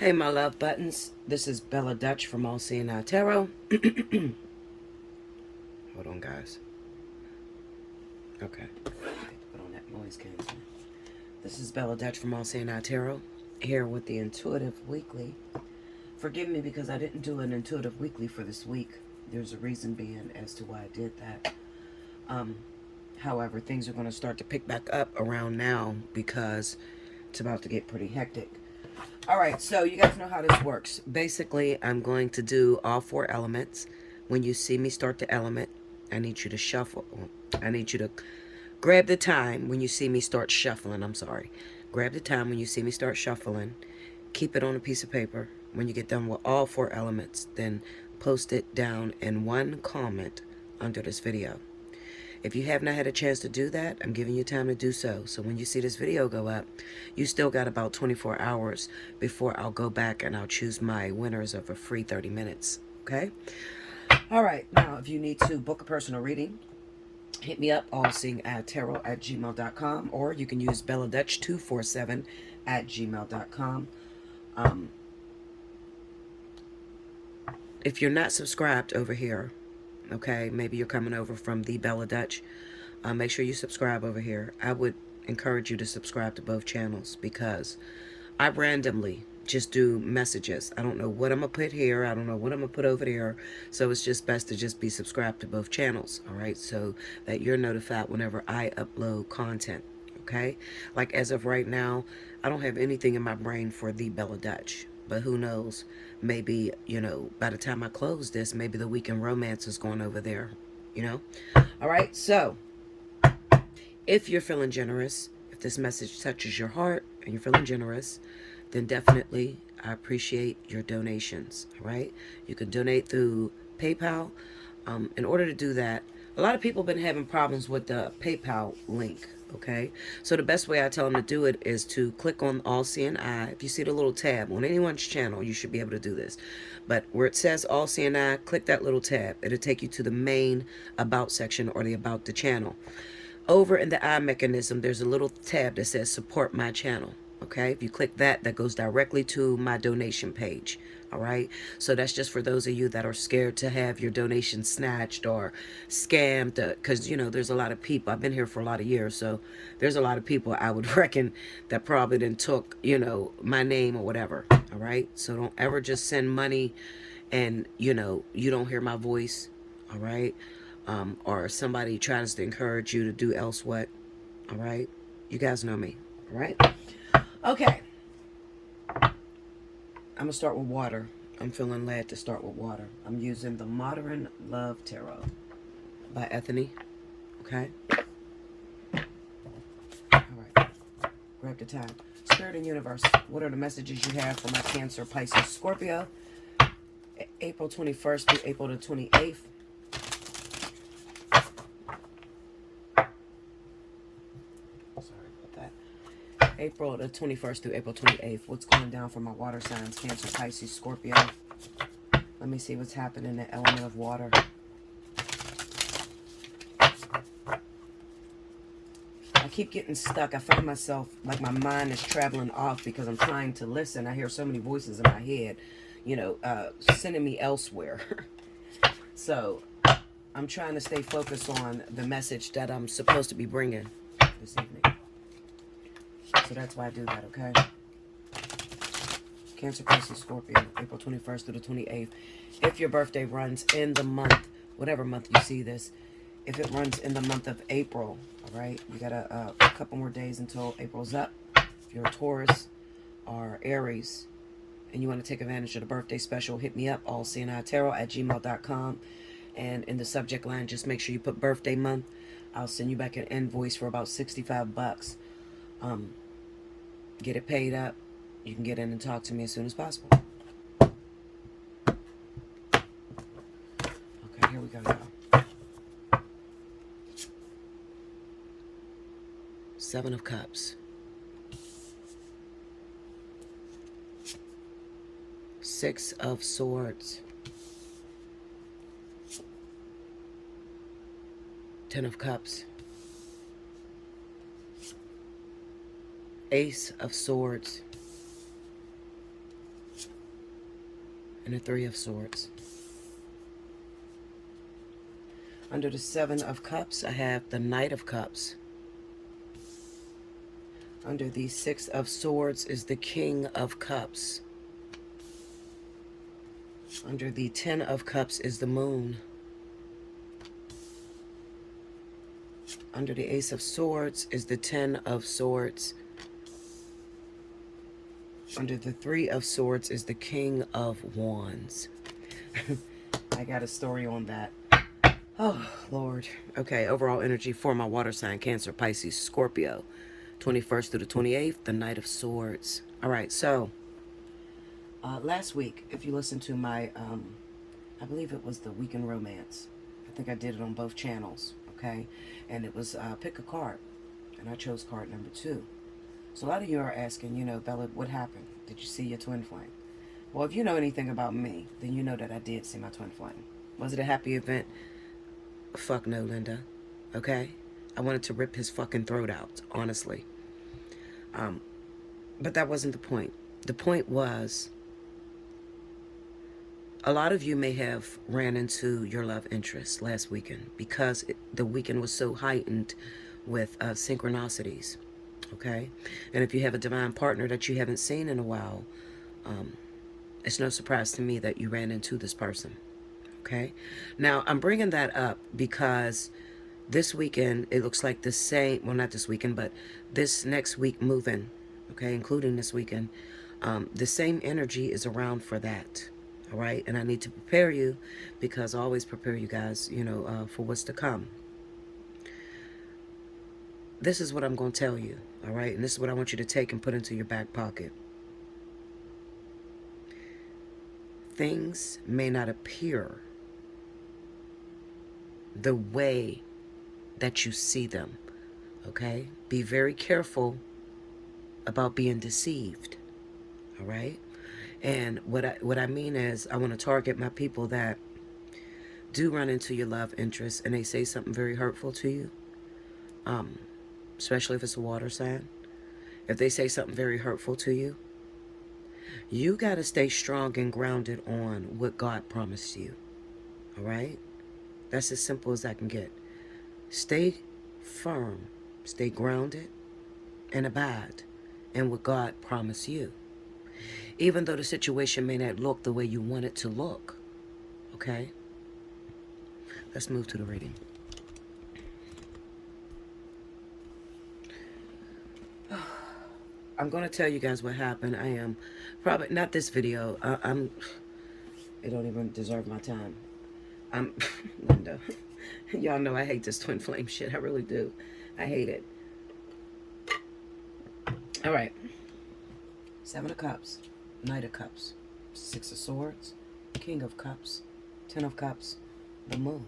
Hey, my love buttons. This is Bella Dutch from Allseeingeyetarot. Hold on, guys. Okay. Put on that noise canceling. This is Bella Dutch from Allseeingeyetarot, here with the Intuitive Weekly. Forgive me because I didn't do an Intuitive Weekly for this week. There's a reason being as to why I did that. However, things are going to start to pick back up around now because it's about to get pretty hectic. All right, so you guys know how this works. Basically, I'm going to do all 4 elements. When you see me start the element, I need you to shuffle. I need you to grab the time when you see me start shuffling. I'm sorry. Grab the time when you see me start shuffling. Keep it on a piece of paper. When you get done with all 4 elements, then post it down in one comment under this video. If you have not had a chance to do that, I'm giving you time to do so. So when you see this video go up, you still got about 24 hours before I'll go back and I'll choose my winners of a free 30 minutes. Okay? All right. Now, if you need to book a personal reading, hit me up, allseeingeyetarot@gmail.com, or you can use belladutch247@gmail.com. If you're not subscribed over here, okay, maybe you're coming over from the Bella Dutch, make sure you subscribe over here. I would encourage you to subscribe to both channels because I randomly just do messages. I don't know what I'm going to put here. I don't know what I'm going to put over there. So it's just best to just be subscribed to both channels, all right, so that you're notified whenever I upload content, okay? Like as of right now, I don't have anything in my brain for the Bella Dutch. But who knows, maybe, by the time I close this, maybe the Weekend Romance is going over there, All right, so if you're feeling generous, if this message touches your heart and you're feeling generous, then definitely I appreciate your donations, all right? You can donate through PayPal. In order to do that, a lot of people have been having problems with the PayPal link, okay? So the best way I tell them to do it is to click on All Seeing Eye. If you see the little tab on anyone's channel, you should be able to do this. But where it says All Seeing Eye, click that little tab. It'll take you to the main About section or the About the channel. Over in the eye mechanism, there's a little tab that says Support My Channel. Okay, if you click that, that goes directly to my donation page. All right, so that's just for those of you that are scared to have your donation snatched or scammed, because there's a lot of people. I've been here for a lot of years, so there's a lot of people I would reckon that probably then took my name or whatever. All right, so don't ever just send money and you don't hear my voice. All right, or somebody tries to encourage you to do else what. All right, you guys know me. All right. Okay, I'm going to start with water. I'm feeling led to start with water. I'm using the Modern Love Tarot by Ethany. Okay? All right. Grab the time. Spirit and Universe, what are the messages you have for my Cancer, Pisces, Scorpio? April 21st through April the 28th. April the 21st through April 28th. What's going down for my water signs? Cancer, Pisces, Scorpio. Let me see what's happening in the element of water. I keep getting stuck. I find myself like my mind is traveling off because I'm trying to listen. I hear so many voices in my head, sending me elsewhere. So I'm trying to stay focused on the message that I'm supposed to be bringing this evening. So that's why I do that, okay? Cancer, Pisces, Scorpio, April 21st through the 28th. If your birthday runs in the month, whatever month you see this, if it runs in the month of April, all right, you got a couple more days until April's up. If you're a Taurus or Aries and you want to take advantage of the birthday special, hit me up, allseeingeyetarot@gmail.com. And in the subject line, just make sure you put birthday month. I'll send you back an invoice for about $65. Get it paid up. You can get in and talk to me as soon as possible. Okay, here we go, y'all. 7 of Cups. 6 of Swords. 10 of Cups. Ace of Swords. and the Three of Swords. Under the Seven of Cups, I have the Knight of Cups. Under the Six of Swords is the King of Cups. Under the Ten of Cups is the Moon. Under the Ace of Swords is the Ten of Swords. Under the Three of Swords is the King of Wands. I got a story on that. Oh, Lord. Okay, overall energy for my water sign, Cancer, Pisces, Scorpio. 21st through the 28th, the Knight of Swords. All right, so last week, if you listened to my, I believe it was the Week in Romance. I think I did it on both channels, okay? And it was pick a card, and I chose card number 2. So a lot of you are asking, you know, Bella, what happened? Did you see your twin flame? Well, if you know anything about me, then you know that I did see my twin flame. Was it a happy event? Fuck no, Linda. Okay? I wanted to rip his fucking throat out, honestly. But that wasn't the point. The point was, a lot of you may have ran into your love interest last weekend because the weekend was so heightened with synchronicities. Okay? And if you have a divine partner that you haven't seen in a while, it's no surprise to me that you ran into this person. Okay? Now, I'm bringing that up because this weekend, it looks like the same, well, not this weekend, but this next week moving, okay, including this weekend, the same energy is around for that. All right? And I need to prepare you because I always prepare you guys, you know, for what's to come. This is what I'm going to tell you. All right? And this is what I want you to take and put into your back pocket. Things may not appear the way that you see them. Okay? Be very careful about being deceived. All right? And what I mean is, I want to target my people that do run into your love interest and they say something very hurtful to you. Especially if it's a water sign. If they say something very hurtful to you, you got to stay strong and grounded on what God promised you. All right? That's as simple as I can get. Stay firm, stay grounded, and abide in what God promised you. Even though the situation may not look the way you want it to look. Okay? Let's move to the reading. I'm going to tell you guys what happened. I am probably, not this video. It don't even deserve my time. Linda, y'all know I hate this twin flame shit. I really do. I hate it. All right. Seven of Cups, Knight of Cups, Six of Swords, King of Cups, Ten of Cups, the Moon,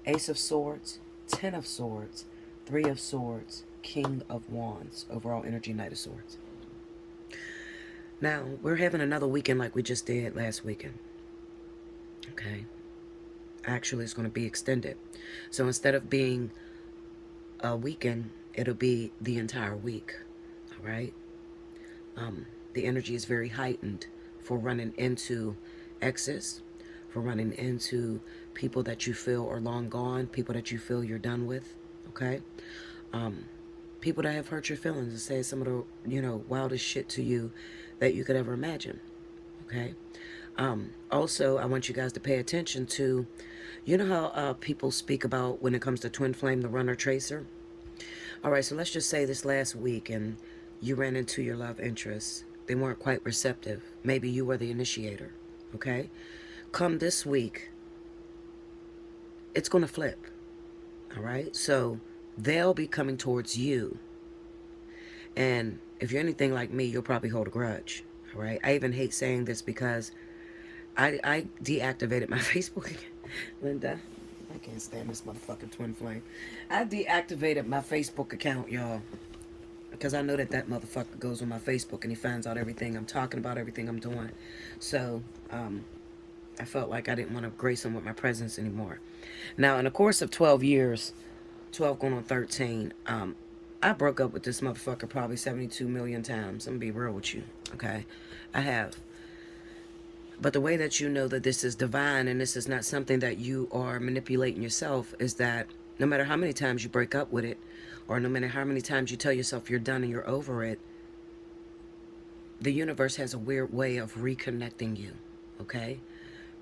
Ace of Swords, Ten of Swords, Three of Swords, King of Wands. Overall energy, Knight of Swords. Now, we're having another weekend like we just did last weekend. Okay? Actually, it's going to be extended. So instead of being a weekend, it'll be the entire week. All right? The energy is very heightened for running into exes, for running into people that you feel are long gone, people that you feel you're done with. Okay? People that have hurt your feelings and say some of the, you know, wildest shit to you that you could ever imagine. Okay? Also, I want you guys to pay attention to, you know how people speak about when it comes to twin flame, the runner tracer? All right, so let's just say this last week and you ran into your love interest. They weren't quite receptive. Maybe you were the initiator. Okay? Come this week, it's going to flip. All right? So they'll be coming towards you. And if you're anything like me, you'll probably hold a grudge. All right? I even hate saying this because I deactivated my Facebook account. Linda, I can't stand this motherfucking twin flame. I deactivated my Facebook account, y'all. Because I know that motherfucker goes on my Facebook and he finds out everything I'm talking about, everything I'm doing. So, I felt like I didn't want to grace him with my presence anymore. Now, in the course of 12 years, 12 going on 13, I broke up with this motherfucker probably 72 million times. I'm going to be real with you, okay? I have. But the way that you know that this is divine and this is not something that you are manipulating yourself is that no matter how many times you break up with it, or no matter how many times you tell yourself you're done and you're over it, the universe has a weird way of reconnecting you, okay?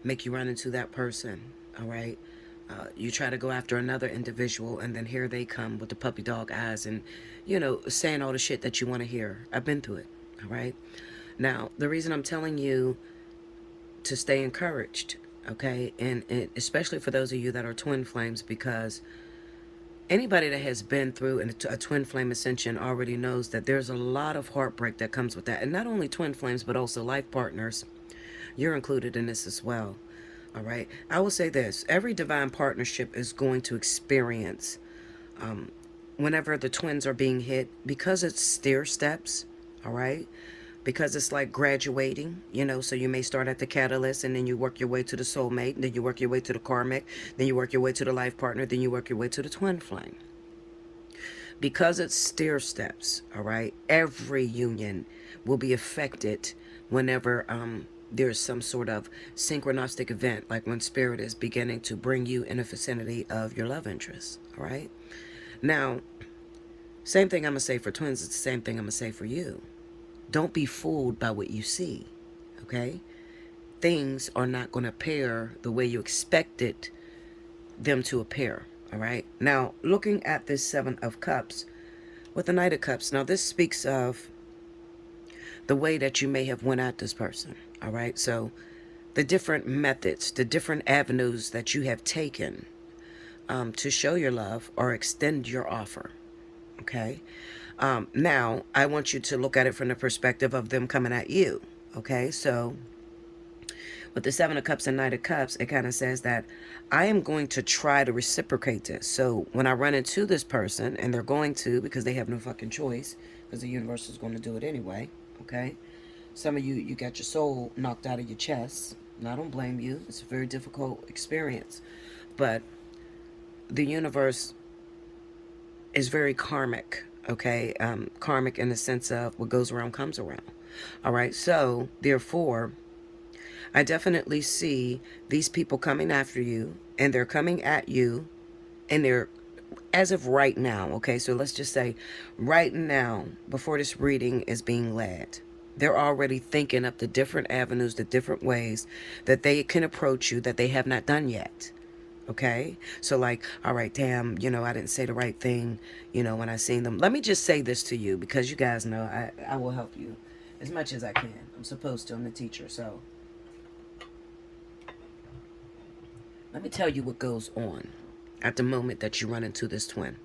Make you run into that person, all right? You try to go after another individual, and then here they come with the puppy dog eyes and, saying all the shit that you want to hear. I've been through it, all right? Now, the reason I'm telling you to stay encouraged, okay, and especially for those of you that are twin flames, because anybody that has been through a twin flame ascension already knows that there's a lot of heartbreak that comes with that. And not only twin flames, but also life partners. You're included in this as well. All right. I will say this. Every divine partnership is going to experience, whenever the twins are being hit, because it's stair steps. All right. Because it's like graduating, so you may start at the catalyst, and then you work your way to the soulmate, and then you work your way to the karmic, then you work your way to the life partner, then you work your way to the twin flame. Because it's stair steps, all right, every union will be affected whenever there's some sort of synchronistic event, like when spirit is beginning to bring you in the vicinity of your love interest, all right? Now, same thing I'm going to say for twins, it's the same thing I'm going to say for you. Don't be fooled by what you see, okay? Things are not going to appear the way you expected them to appear, all right? Now, looking at this Seven of Cups with the Knight of Cups, now this speaks of the way that you may have went at this person, all right? So the different methods, the different avenues that you have taken to show your love or extend your offer, okay? Now, I want you to look at it from the perspective of them coming at you, okay? So, with the Seven of Cups and Knight of Cups, it kind of says that I am going to try to reciprocate this. So, when I run into this person, and they're going to, because they have no fucking choice, because the universe is going to do it anyway, okay? Some of you got your soul knocked out of your chest, and I don't blame you. It's a very difficult experience. But the universe is very karmic, okay? Karmic in the sense of what goes around comes around. All right. So therefore, I definitely see these people coming after you, and they're coming at you, and they're, as of right now, okay? So let's just say right now, before this reading is being led, they're already thinking up the different avenues, the different ways that they can approach you that they have not done yet. Okay, so like, all right, damn, I didn't say the right thing, when I seen them. Let me just say this to you, because you guys know I will help you as much as I can. I'm supposed to. I'm the teacher. So let me tell you what goes on at the moment that you run into this twin.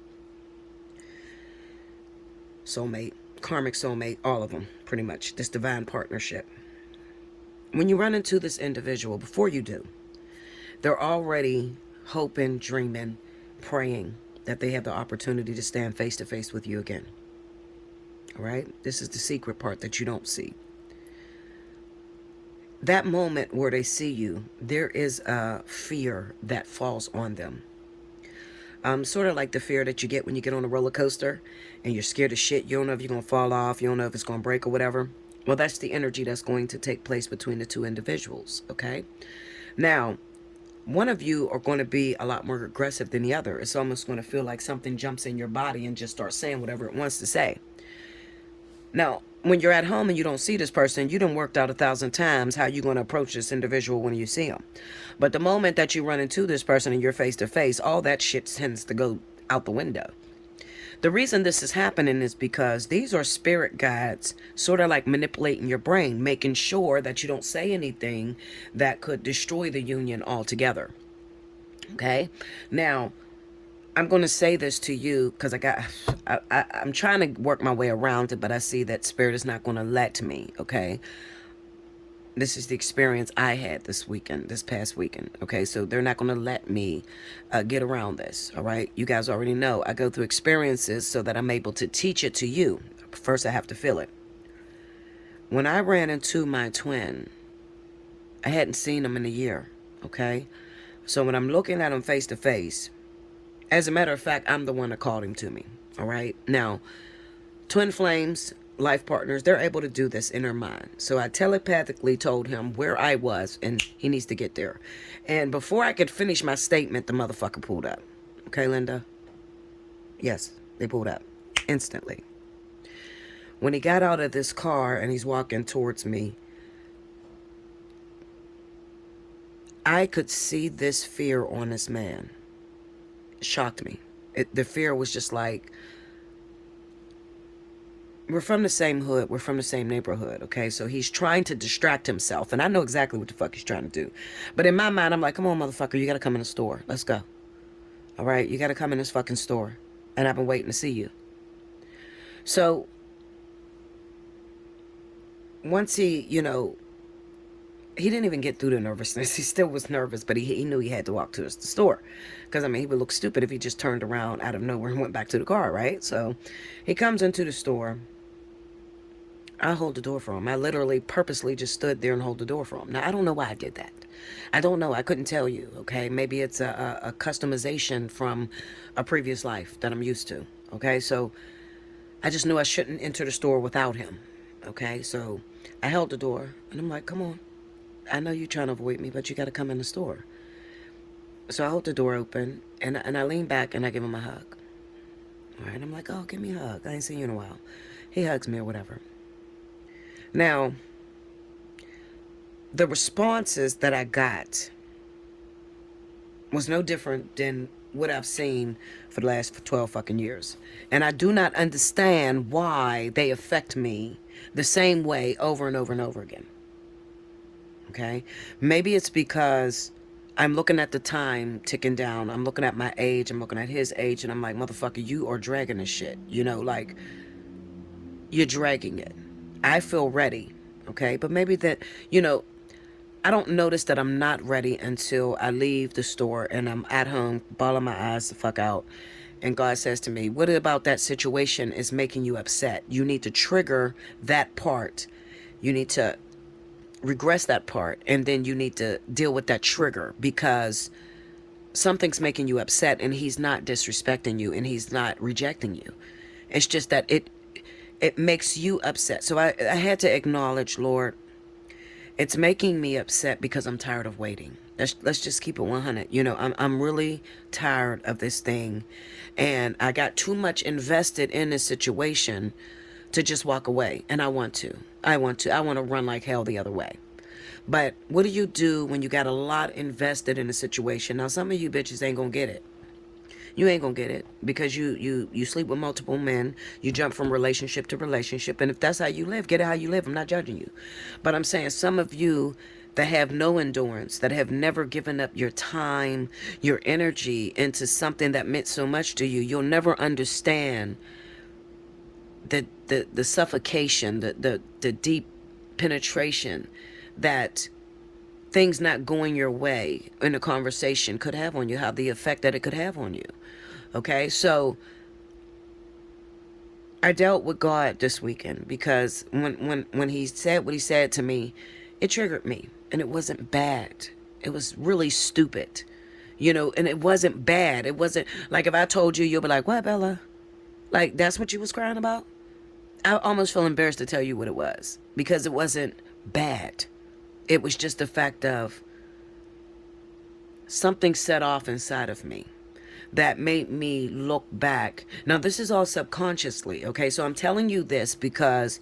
Soulmate, karmic soulmate, all of them, pretty much, this divine partnership. When you run into this individual, before you do, they're already hoping, dreaming, praying that they have the opportunity to stand face to face with you again. All right? This is the secret part that you don't see. That moment where they see you, there is a fear that falls on them. Sort of like the fear that you get when you get on a roller coaster and you're scared of shit. You don't know if you're going to fall off. You don't know if it's going to break or whatever. Well, that's the energy that's going to take place between the two individuals, okay? Now, one of you are going to be a lot more aggressive than the other. It's almost going to feel like something jumps in your body and just starts saying whatever it wants to say. Now, when you're at home and you don't see this person, you done worked out 1,000 times how you're going to approach this individual when you see them. But the moment that you run into this person and you're face to face, all that shit tends to go out the window. The reason this is happening is because these are spirit guides, sort of like manipulating your brain, making sure that you don't say anything that could destroy the union altogether. Okay? Now, I'm going to say this to you because I'm trying to work my way around it, but I see that spirit is not going to let me. Okay? This is the experience I had this past weekend. Okay, so they're not going to let me get around this. All right, you guys already know I go through experiences so that I'm able to teach it to you. First, I have to feel it. When I ran into my twin, I hadn't seen him in a year. Okay, so when I'm looking at him face to face, as a matter of fact, I'm the one that called him to me. All right, now, twin flames, life partners, they're able to do this in their mind. So I telepathically told him where I was and he needs to get there. And before I could finish my statement, the motherfucker pulled up. Okay, Linda? Yes, they pulled up instantly. When he got out of this car and he's walking towards me, I could see this fear on this man. It shocked me. The fear was just like, we're from the same hood. We're from the same neighborhood. Okay. So he's trying to distract himself. And I know exactly what the fuck he's trying to do. But in my mind, I'm like, come on, motherfucker. You got to come in the store. Let's go. All right. You got to come in this fucking store. And I've been waiting to see you. So once he, he didn't even get through the nervousness. He still was nervous, but he knew he had to walk to the store. Because, I mean, he would look stupid if he just turned around out of nowhere and went back to the car, right? So he comes into the store. I hold the door for him. I literally purposely just stood there and hold the door for him. Now, I don't know why I did that. I don't know. I couldn't tell you, okay? Maybe it's a customization from a previous life that I'm used to, okay? So I just knew I shouldn't enter the store without him, okay? So I held the door, and I'm like, come on. I know you're trying to avoid me, but you got to come in the store. So I hold the door open, and I lean back, and I give him a hug. All right, I'm like, oh, give me a hug. I ain't seen you in a while. He hugs me or whatever. Now, the responses that I got was no different than what I've seen for the last 12 fucking years. And I do not understand why they affect me the same way over and over and over again. Okay? Maybe it's because I'm looking at the time ticking down. I'm looking at my age. I'm looking at his age. And I'm like, motherfucker, you are dragging this shit. Like, you're dragging it. I feel ready. Okay? But maybe that, I don't notice that I'm not ready until I leave the store and I'm at home, bawling my eyes the fuck out. And God says to me, what about that situation is making you upset? You need to trigger that part. You need to regress that part. And then you need to deal with that trigger because something's making you upset and he's not disrespecting you and he's not rejecting you. It's just that it makes you upset. So I had to acknowledge, Lord, it's making me upset because I'm tired of waiting. Let's just keep it 100. I'm really tired of this thing. And I got too much invested in this situation to just walk away. And I want to run like hell the other way. But what do you do when you got a lot invested in a situation? Now, some of you bitches ain't gonna get it. You ain't gonna get it because you sleep with multiple men. You jump from relationship to relationship. And if that's how you live, get it how you live. I'm not judging you. But I'm saying some of you that have no endurance, that have never given up your time, your energy into something that meant so much to you, you'll never understand the suffocation, the deep penetration that things not going your way in a conversation could have on you, how the effect that it could have on you. Okay, so I dealt with God this weekend because when he said what he said to me, it triggered me. And it wasn't bad. It was really stupid. And it wasn't bad. It wasn't like if I told you, you'll be like, what, Bella? Like, that's what you was crying about? I almost feel embarrassed to tell you what it was because it wasn't bad. It was just the fact of something set off inside of me that made me look back. Now, this is all subconsciously, okay? So I'm telling you this because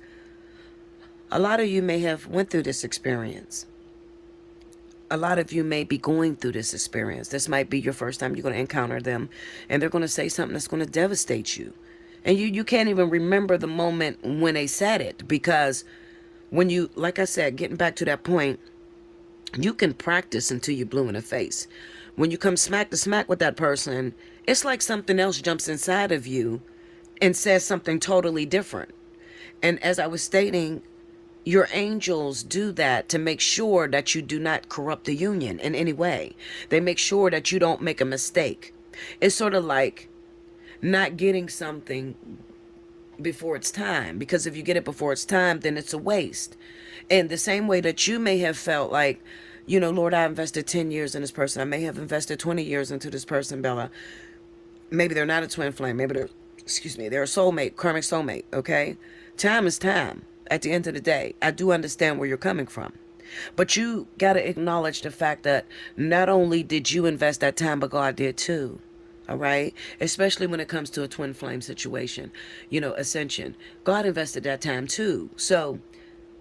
a lot of you may have went through this experience. A lot of you may be going through this experience. This might be your first time you're going to encounter them, and they're going to say something that's going to devastate you. And you can't even remember the moment when they said it because when you, like I said, getting back to that point, you can practice until you're blue in the face. When you come smack to smack with that person, it's like something else jumps inside of you and says something totally different. And as I was stating, your angels do that to make sure that you do not corrupt the union in any way. They make sure that you don't make a mistake. It's sort of like not getting something before it's time, because if you get it before it's time, then it's a waste. And the same way that you may have felt like, Lord, I invested 10 years in this person. I may have invested 20 years into this person, Bella. Maybe they're not a twin flame. Maybe they're a soulmate, karmic soulmate, okay? Time is time. At the end of the day, I do understand where you're coming from. But you got to acknowledge the fact that not only did you invest that time, but God did too. All right? Especially when it comes to a twin flame situation, ascension. God invested that time too. So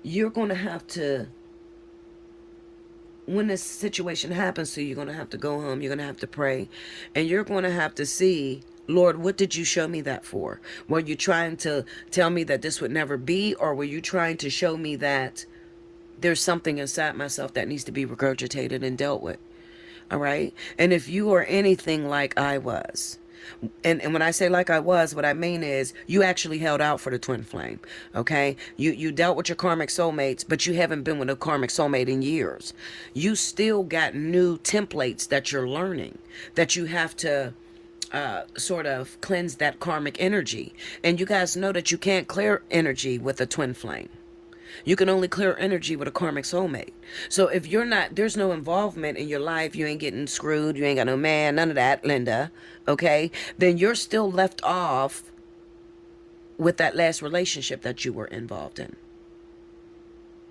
you're going to have to, when this situation happens to you, you're going to have to go home. You're going to have to pray. And you're going to have to see, Lord, what did you show me that for? Were you trying to tell me that this would never be? Or were you trying to show me that there's something inside myself that needs to be regurgitated and dealt with? All right? And if you are anything like I was, and when I say like I was, what I mean is you actually held out for the twin flame. Okay, you dealt with your karmic soulmates, but you haven't been with a karmic soulmate in years. You still got new templates that you're learning, that you have to sort of cleanse that karmic energy. And you guys know that you can't clear energy with a twin flame. You can only clear energy with a karmic soulmate. So if you're not, there's no involvement in your life, you ain't getting screwed, you ain't got no man, none of that, Linda, okay? Then you're still left off with that last relationship that you were involved in.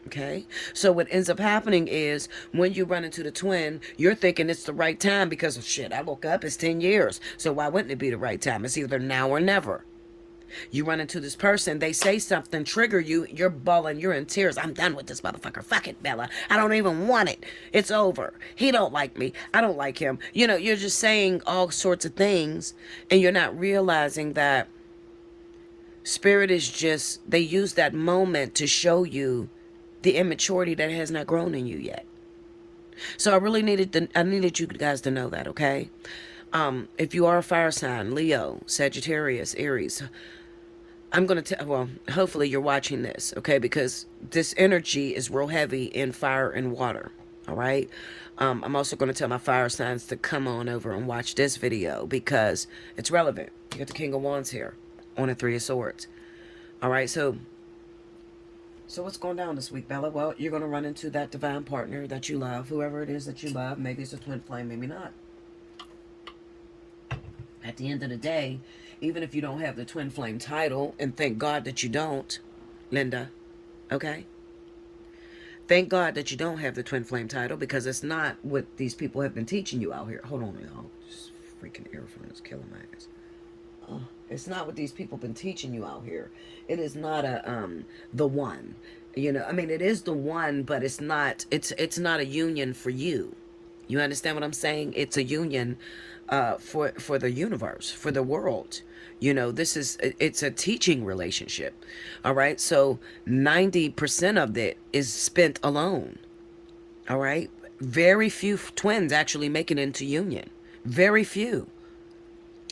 Okay? So what ends up happening is when you run into the twin, you're thinking it's the right time because of shit. I woke up, it's 10 years. So why wouldn't it be the right time? It's either now or never. You run into this person, they say something, trigger you, you're bawling, you're in tears. I'm done with this motherfucker. Fuck it, Bella. I don't even want it. It's over. He don't like me. I don't like him. You're just saying all sorts of things, and you're not realizing that spirit is just, they use that moment to show you the immaturity that has not grown in you yet. So I needed you guys to know that, okay? If you are a fire sign, Leo, Sagittarius, Aries, I'm going to tell, well, hopefully you're watching this, okay? Because this energy is real heavy in fire and water, all right? I'm also going to tell my fire signs to come on over and watch this video because it's relevant. You got the King of Wands here on the Three of Swords, all right? So what's going down this week, Bella? Well, you're going to run into that divine partner that you love, whoever it is that you love. Maybe it's a twin flame, maybe not. At the end of the day, even if you don't have the twin flame title, and thank God that you don't, Linda, okay? Thank God that you don't have the twin flame title because it's not what these people have been teaching you out here. Hold on, y'all. This freaking earphone is killing my ass. It's not what these people have been teaching you out here. It is not the one. It is the one, but it's not a union for you. You understand what I'm saying? It's a union for the universe, for the world. It's a teaching relationship. All right. So 90% of it is spent alone. All right. Very few twins actually make it into union. Very few.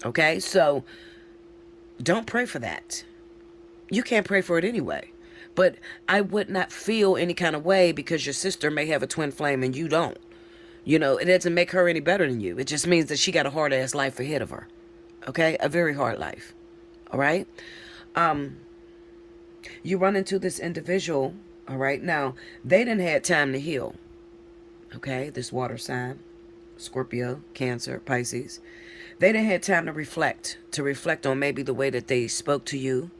Okay. So don't pray for that. You can't pray for it anyway. But I would not feel any kind of way because your sister may have a twin flame and you don't. It doesn't make her any better than you. It just means that she got a hard-ass life ahead of her. Okay? A very hard life. All right? You run into this individual. All right? Now, they didn't have time to heal. Okay? This water sign. Scorpio, Cancer, Pisces. They didn't have time to reflect on maybe the way that they spoke to you.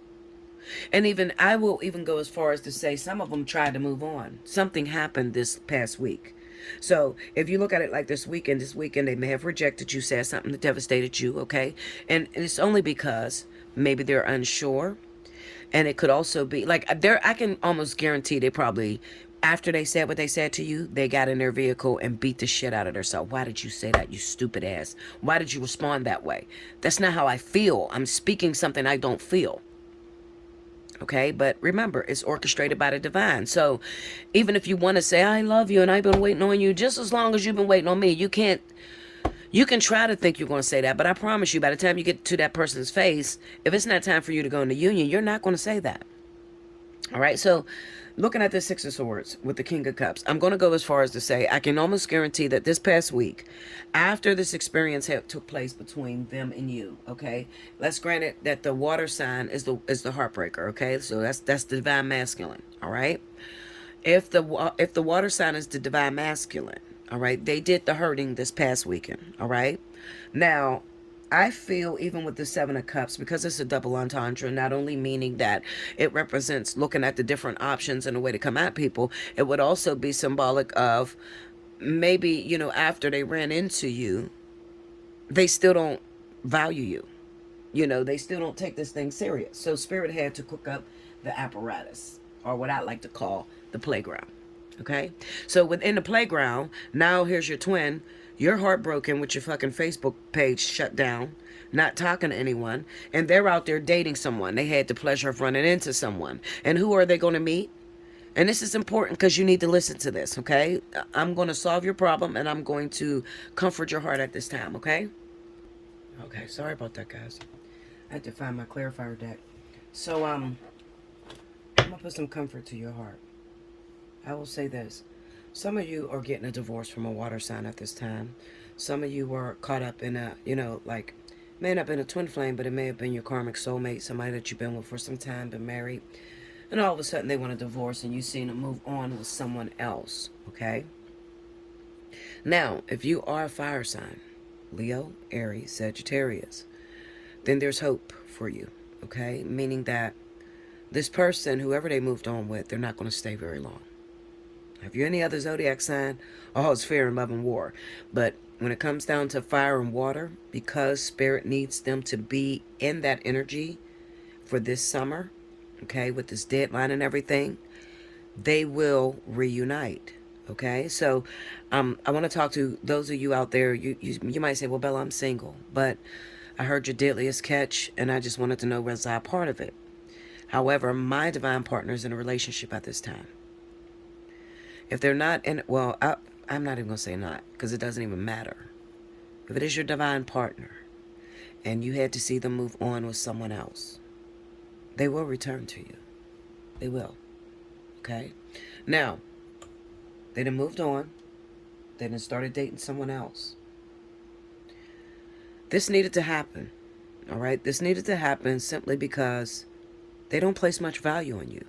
And even, I will even go as far as to say some of them tried to move on. Something happened this past week. So if you look at it like this weekend they may have rejected you, said something that devastated you, okay? And it's only because maybe they're unsure. And it could also be, like, I can almost guarantee they probably, after they said what they said to you, they got in their vehicle and beat the shit out of themselves. Why did you say that, you stupid ass? Why did you respond that way? That's not how I feel. I'm speaking something I don't feel. Okay, but remember, it's orchestrated by the divine. So even if you want to say, I love you and I've been waiting on you just as long as you've been waiting on me, you can try to think you're going to say that, but I promise you, by the time you get to that person's face, if it's not time for you to go into union, you're not going to say that. All right, so looking at the Six of Swords with the King of Cups, I'm going to go as far as to say I can almost guarantee that this past week, after this experience took place between them and you, okay, let's grant it that the water sign is the heartbreaker, okay, so that's the divine masculine, all right. If the water sign is the divine masculine, all right, they did the hurting this past weekend, all right. Now, I feel even with the Seven of Cups, because it's a double entendre, not only meaning that it represents looking at the different options and a way to come at people, it would also be symbolic of maybe, after they ran into you, they still don't value you. They still don't take this thing serious. So Spirit had to cook up the apparatus, or what I like to call the playground. Okay? So within the playground, now here's your twin. You're heartbroken with your fucking Facebook page shut down, not talking to anyone, and they're out there dating someone. They had the pleasure of running into someone. And who are they going to meet? And this is important because you need to listen to this, okay? I'm going to solve your problem and I'm going to comfort your heart at this time, okay? Okay, sorry about that, guys. I had to find my clarifier deck. So, I'm going to put some comfort to your heart. I will say this. Some of you are getting a divorce from a water sign at this time. Some of you were caught up in a, may not have been a twin flame, but it may have been your karmic soulmate, somebody that you've been with for some time, been married. And all of a sudden they want a divorce and you've seen them move on with someone else, okay? Now, if you are a fire sign, Leo, Aries, Sagittarius, then there's hope for you, okay? Meaning that this person, whoever they moved on with, they're not going to stay very long. If you're any other zodiac sign, all is fear and love and war. But when it comes down to fire and water, because Spirit needs them to be in that energy for this summer, okay, with this deadline and everything, they will reunite. Okay, so I want to talk to those of you out there. You might say, well, Bella, I'm single, but I heard your deadliest catch, and I just wanted to know, was I part of it? However, my divine partner is in a relationship at this time. If they're not in, well, I'm not even going to say not, because it doesn't even matter. If it is your divine partner, and you had to see them move on with someone else, they will return to you. They will. Okay? Now, they done moved on. They done started dating someone else. This needed to happen. All right? This needed to happen simply because they don't place much value on you.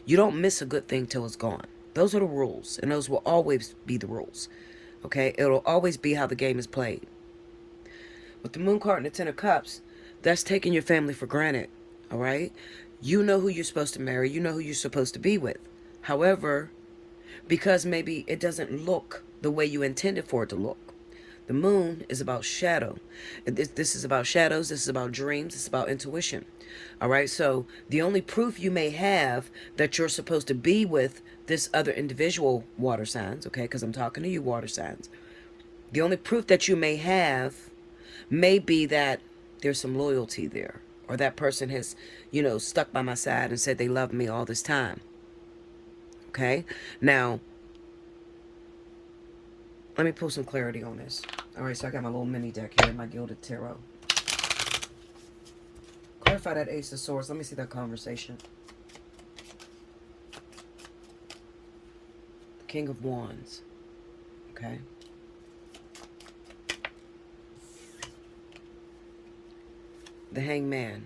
You don't miss a good thing till it's gone. Those are the rules, and those will always be the rules. Okay? It'll always be how the game is played. With the Moon card and the Ten of Cups, that's taking your family for granted. All right? You know who you're supposed to marry. You know who you're supposed to be with. However, because maybe it doesn't look the way you intended for it to look. The moon is about shadow. This is about shadows. This is about dreams. This is about intuition. All right? So the only proof you may have that you're supposed to be with this other individual water signs, okay, because I'm talking to you water signs. The only proof that you may have may be that there's some loyalty there. Or that person has, stuck by my side and said they love me all this time. Okay? Now, let me pull some clarity on this. All right, so I got my little mini deck here, my Gilded Tarot. Clarify that Ace of Swords. Let me see that conversation. The King of Wands. Okay? The Hangman.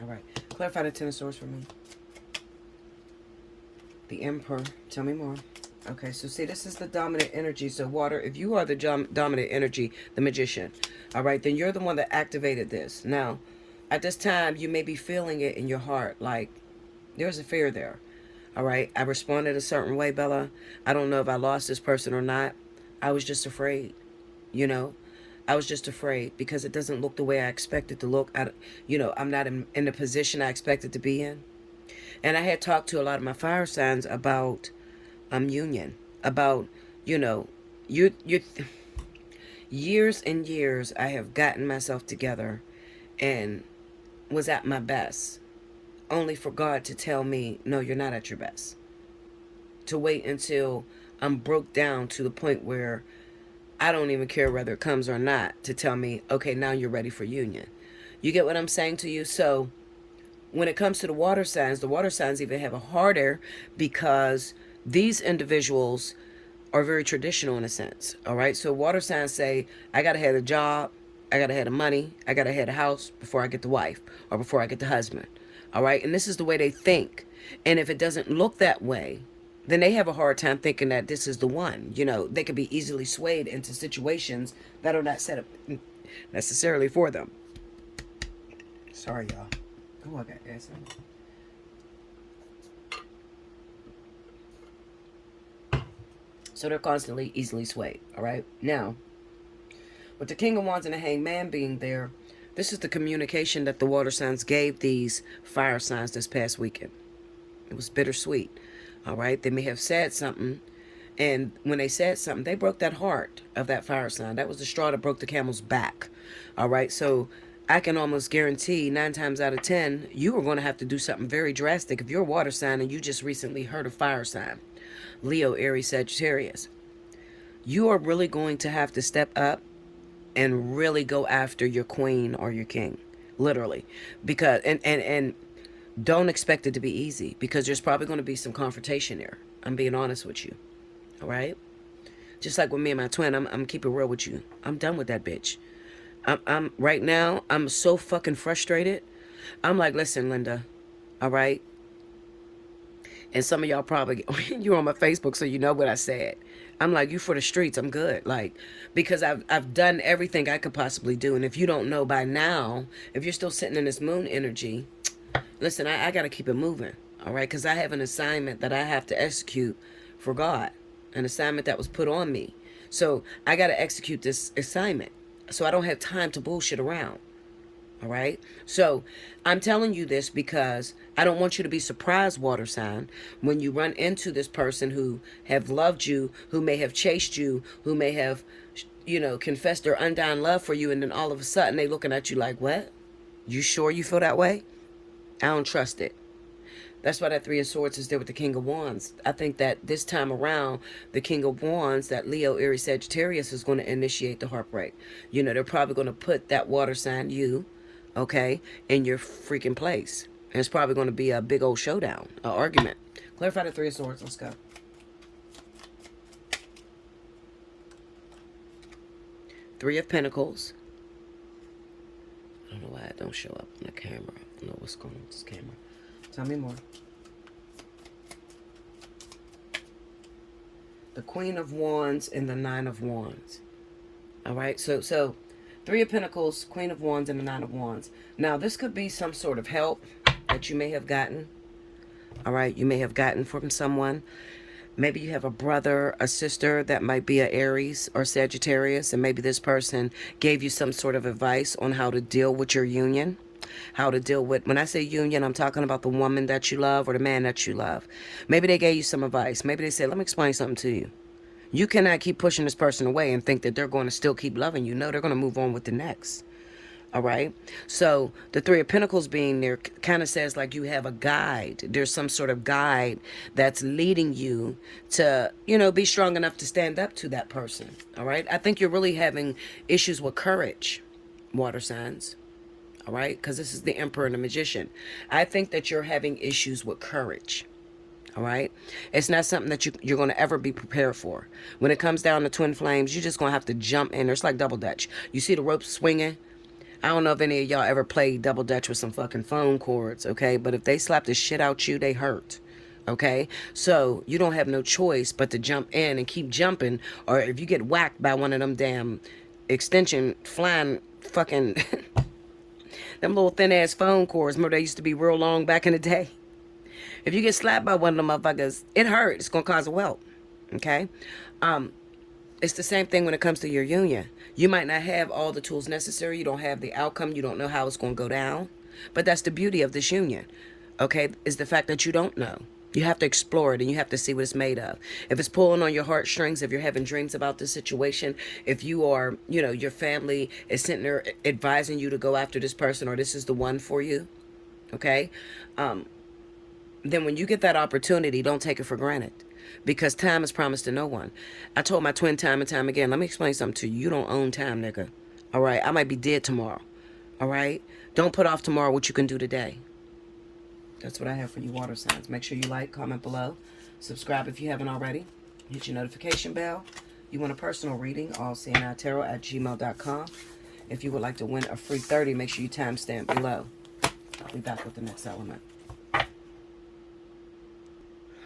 All right. Clarify the Ten of Swords for me. The Emperor. Tell me more. Okay, so see, this is the dominant energy. So water, if you are the dominant energy, the Magician, all right, then you're the one that activated this. Now, at this time, you may be feeling it in your heart, like there's a fear there. All right, I responded a certain way, Bella. I don't know if I lost this person or not. I was just afraid, I was just afraid because it doesn't look the way I expected to look. I'm not in the position I expected to be in. And I had talked to a lot of my fire signs about union, about, you years and years I have gotten myself together and was at my best, only for God to tell me, no, you're not at your best. To wait until I'm broke down to the point where I don't even care whether it comes or not, to tell me, okay, now you're ready for union. You get what I'm saying to you? So when it comes to the water signs even have a harder because these individuals are very traditional in a sense. All right. So water signs say, I got to have a job. I got to have the money. I got to have a house before I get the wife or before I get the husband. All right. And this is the way they think. And if it doesn't look that way, then they have a hard time thinking that this is the one. You know, they could be easily swayed into situations that are not set up necessarily for them. Sorry, y'all. Oh, I got acid. So they're constantly easily swayed. All right. Now, with the King of Wands and the Hanged Man being there, this is the communication that the water signs gave these fire signs this past weekend. It was bittersweet. All right. They may have said something. And when they said something, they broke that heart of that fire sign. That was the straw that broke the camel's back. All right. So I can almost guarantee 9 times out of 10, you are going to have to do something very drastic if you're a water sign and you just recently heard a fire sign. Leo, Aries, Sagittarius. You are really going to have to step up and really go after your queen or your king. Literally. Because, and don't expect it to be easy, because there's probably going to be some confrontation there. I'm being honest with you. All right? Just like with me and my twin, I'm keeping real with you. I'm done with that bitch. I'm right now, I'm so fucking frustrated. I'm like, listen, Linda, all right? And some of y'all probably, you're on my Facebook, so you know what I said. I'm like, you for the streets, I'm good. Like, because I've done everything I could possibly do. And if you don't know by now, if you're still sitting in this moon energy, listen, I got to keep it moving, all right? Because I have an assignment that I have to execute for God, an assignment that was put on me. So I got to execute this assignment. So I don't have time to bullshit around. All right. So I'm telling you this because I don't want you to be surprised, water sign, when you run into this person who have loved you, who may have chased you, who may have, you know, confessed their undying love for you. And then all of a sudden they looking at you like, what? You sure you feel that way? I don't trust it. That's why that 3 of Swords is there with the King of Wands. I think that this time around, the King of Wands, that Leo, Aries, Sagittarius, is going to initiate the heartbreak. You know, they're probably going to put that water sign, you, okay, in your freaking place. And it's probably going to be a big old showdown, an argument. Clarify the 3 of Swords. Let's go. Three of Pentacles. I don't know why it don't show up on the camera. I don't know what's going on with this camera. Tell me more. The Queen of Wands and the 9 of Wands. All right. So 3 of Pentacles, Queen of Wands, and the 9 of Wands. Now, this could be some sort of help that you may have gotten. All right. You may have gotten from someone. Maybe you have a brother, a sister that might be an Aries or Sagittarius. And maybe this person gave you some sort of advice on how to deal with your union. How to deal with, when I say union, I'm talking about the woman that you love or the man that you love. Maybe they gave you some advice. Maybe they said, let me explain something to you. You cannot keep pushing this person away and think that they're going to still keep loving you. No, they're going to move on with the next. All right. So the 3 of Pentacles being there kind of says like you have a guide. There's some sort of guide that's leading you to, you know, be strong enough to stand up to that person. All right. I think you're really having issues with courage, water signs. All right. Because this is the Emperor and the Magician. I think that you're having issues with courage. All right. It's not something that you're going to ever be prepared for. When it comes down to twin flames, you're just going to have to jump in. It's like double dutch. You see the ropes swinging? I don't know if any of y'all ever played double dutch with some fucking phone cords, okay? But if they slap the shit out you, they hurt, okay? So you don't have no choice but to jump in and keep jumping. Or if you get whacked by one of them damn extension flying fucking, them little thin-ass phone cords, remember they used to be real long back in the day? If you get slapped by one of them motherfuckers, it hurts. It's going to cause a welt, okay? It's the same thing when it comes to your union. You might not have all the tools necessary. You don't have the outcome. You don't know how it's going to go down. But that's the beauty of this union, okay, is the fact that you don't know. You have to explore it and you have to see what it's made of. If it's pulling on your heartstrings, if you're having dreams about this situation, if you are, you know, your family is sitting there advising you to go after this person or this is the one for you, okay, then when you get that opportunity, don't take it for granted. Because time is promised to no one. I told my twin time and time again, let me explain something to you. You don't own time, nigga. All right? I might be dead tomorrow. All right? Don't put off tomorrow what you can do today. That's what I have for you, water signs. Make sure you like, comment below. Subscribe if you haven't already. Hit your notification bell. You want a personal reading, allseeingeyetarot@gmail.com. If you would like to win a free 30, make sure you timestamp below. I'll be back with the next element.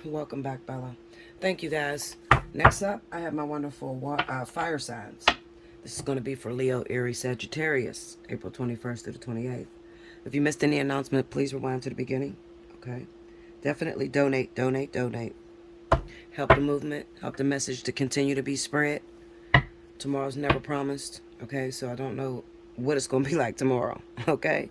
Welcome back, Bella. Thank you, guys. Next up, I have my wonderful fire signs. This is going to be for Leo, Aries, Sagittarius, April 21st through the 28th. If you missed any announcement, please rewind to the beginning. Okay? Definitely donate, donate, donate. Help the movement, help the message to continue to be spread. Tomorrow's never promised. Okay? So I don't know what it's going to be like tomorrow. Okay?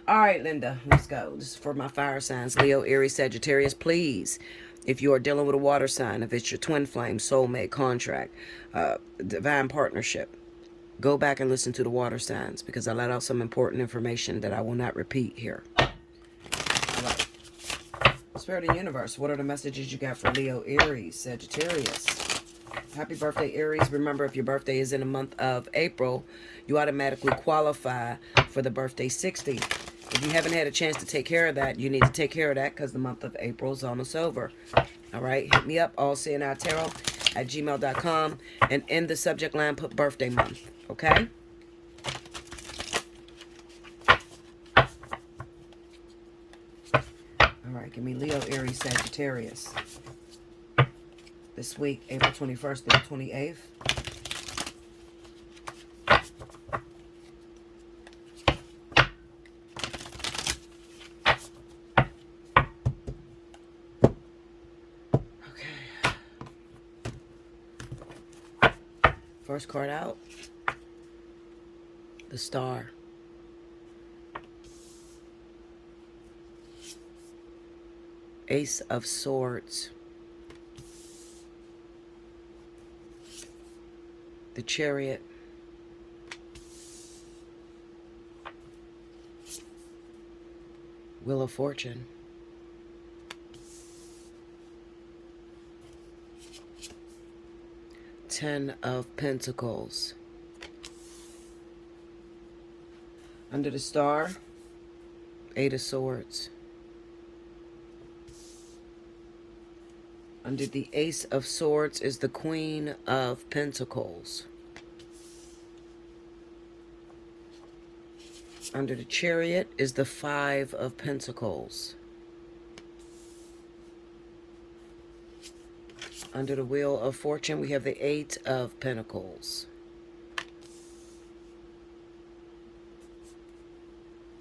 All right, Linda, let's go. This is for my fire signs, Leo, Aries, Sagittarius. Please, if you are dealing with a water sign, if it's your twin flame, soulmate, contract, divine partnership, go back and listen to the water signs because I let out some important information that I will not repeat here. All right. Spirit of the universe, what are the messages you got for Leo, Aries, Sagittarius? Happy birthday, Aries. Remember, if your birthday is in the month of April, you automatically qualify for the birthday 60. If you haven't had a chance to take care of that, you need to take care of that because the month of April is almost over. All right, hit me up, allseeingeyetarot@gmail.com, and in the subject line, put birthday month, okay? All right, give me Leo, Aries, Sagittarius. This week, April 21st to the 28th. First card out, the Star. Ace of Swords. The Chariot. Wheel of Fortune. Ten of Pentacles. Under the Star, Eight of Swords. Under the Ace of Swords is the Queen of Pentacles. Under the Chariot is the Five of Pentacles. Under the Wheel of Fortune, we have the Eight of Pentacles.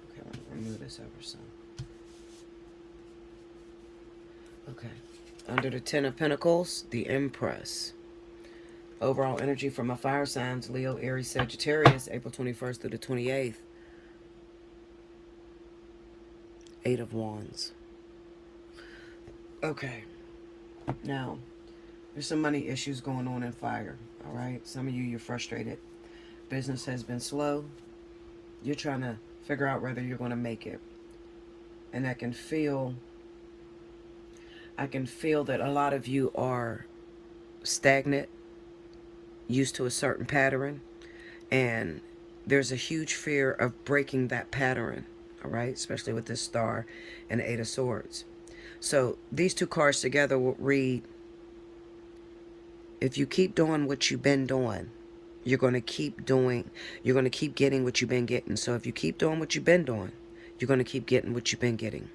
Okay, let me remove this over some. Okay. Under the Ten of Pentacles, the Empress. Overall energy for my fire signs, Leo, Aries, Sagittarius, April 21st through the 28th. Eight of Wands. Okay. Now, there's some money issues going on in fire, all right? Some of you, you're frustrated. Business has been slow. You're trying to figure out whether you're going to make it. And I can feel that a lot of you are stagnant, used to a certain pattern, and there's a huge fear of breaking that pattern, all right? Especially with this Star and the Eight of Swords. So these two cards together will read, if you keep doing what you've been doing, you're going to keep getting what you've been getting. So if you keep doing what you've been doing, you're going to keep getting what you've been getting.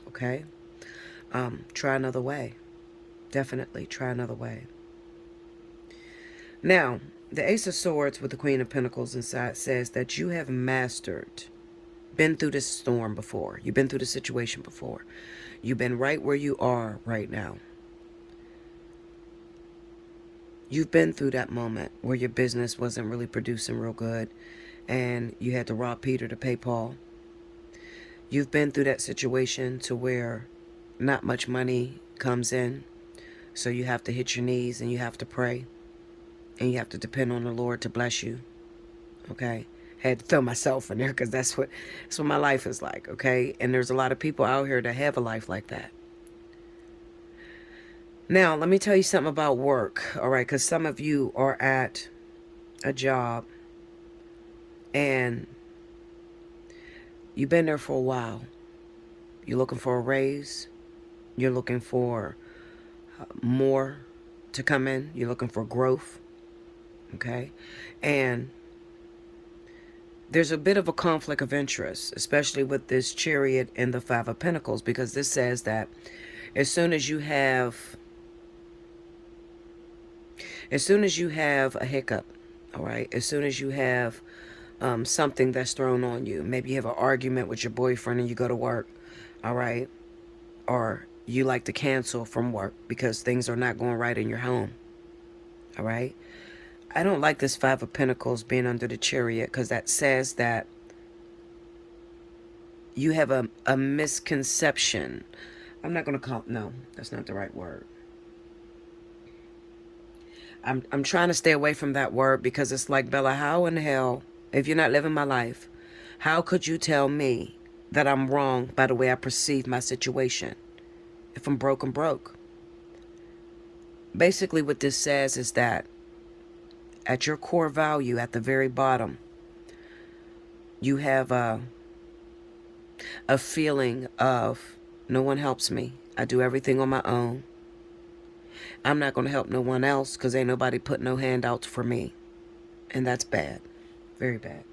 Okay? Try another way. Definitely try another way. Now, the Ace of Swords with the Queen of Pentacles inside says that you have been through this storm before. You've been through the situation before. You've been right where you are right now. You've been through that moment where your business wasn't really producing real good and you had to rob Peter to pay Paul. You've been through that situation to where not much money comes in, so you have to hit your knees and you have to pray and you have to depend on the Lord to bless you. Okay? Had to throw myself in there because that's what my life is like. Okay? And there's a lot of people out here that have a life like that. Now, let me tell you something about work, all right? Because some of you are at a job and you've been there for a while. You're looking for a raise. You're looking for more to come in. You're looking for growth, okay? And there's a bit of a conflict of interest, especially with this Chariot and the Five of Pentacles, because this says that As soon as you have a hiccup, all right, as soon as you have something that's thrown on you, maybe you have an argument with your boyfriend and you go to work, all right, or you like to cancel from work because things are not going right in your home, all right. I don't like this Five of Pentacles being under the Chariot, because that says that you have a misconception. I'm not going to call, no, that's not the right word. I'm trying to stay away from that word, because it's like, Bella, how in the hell, if you're not living my life, how could you tell me that I'm wrong by the way I perceive my situation? If I'm broke, I'm broke. Basically, what this says is that at your core value, at the very bottom, you have a feeling of, no one helps me. I do everything on my own. I'm not going to help no one else because ain't nobody put no handouts for me. And that's bad. Very bad.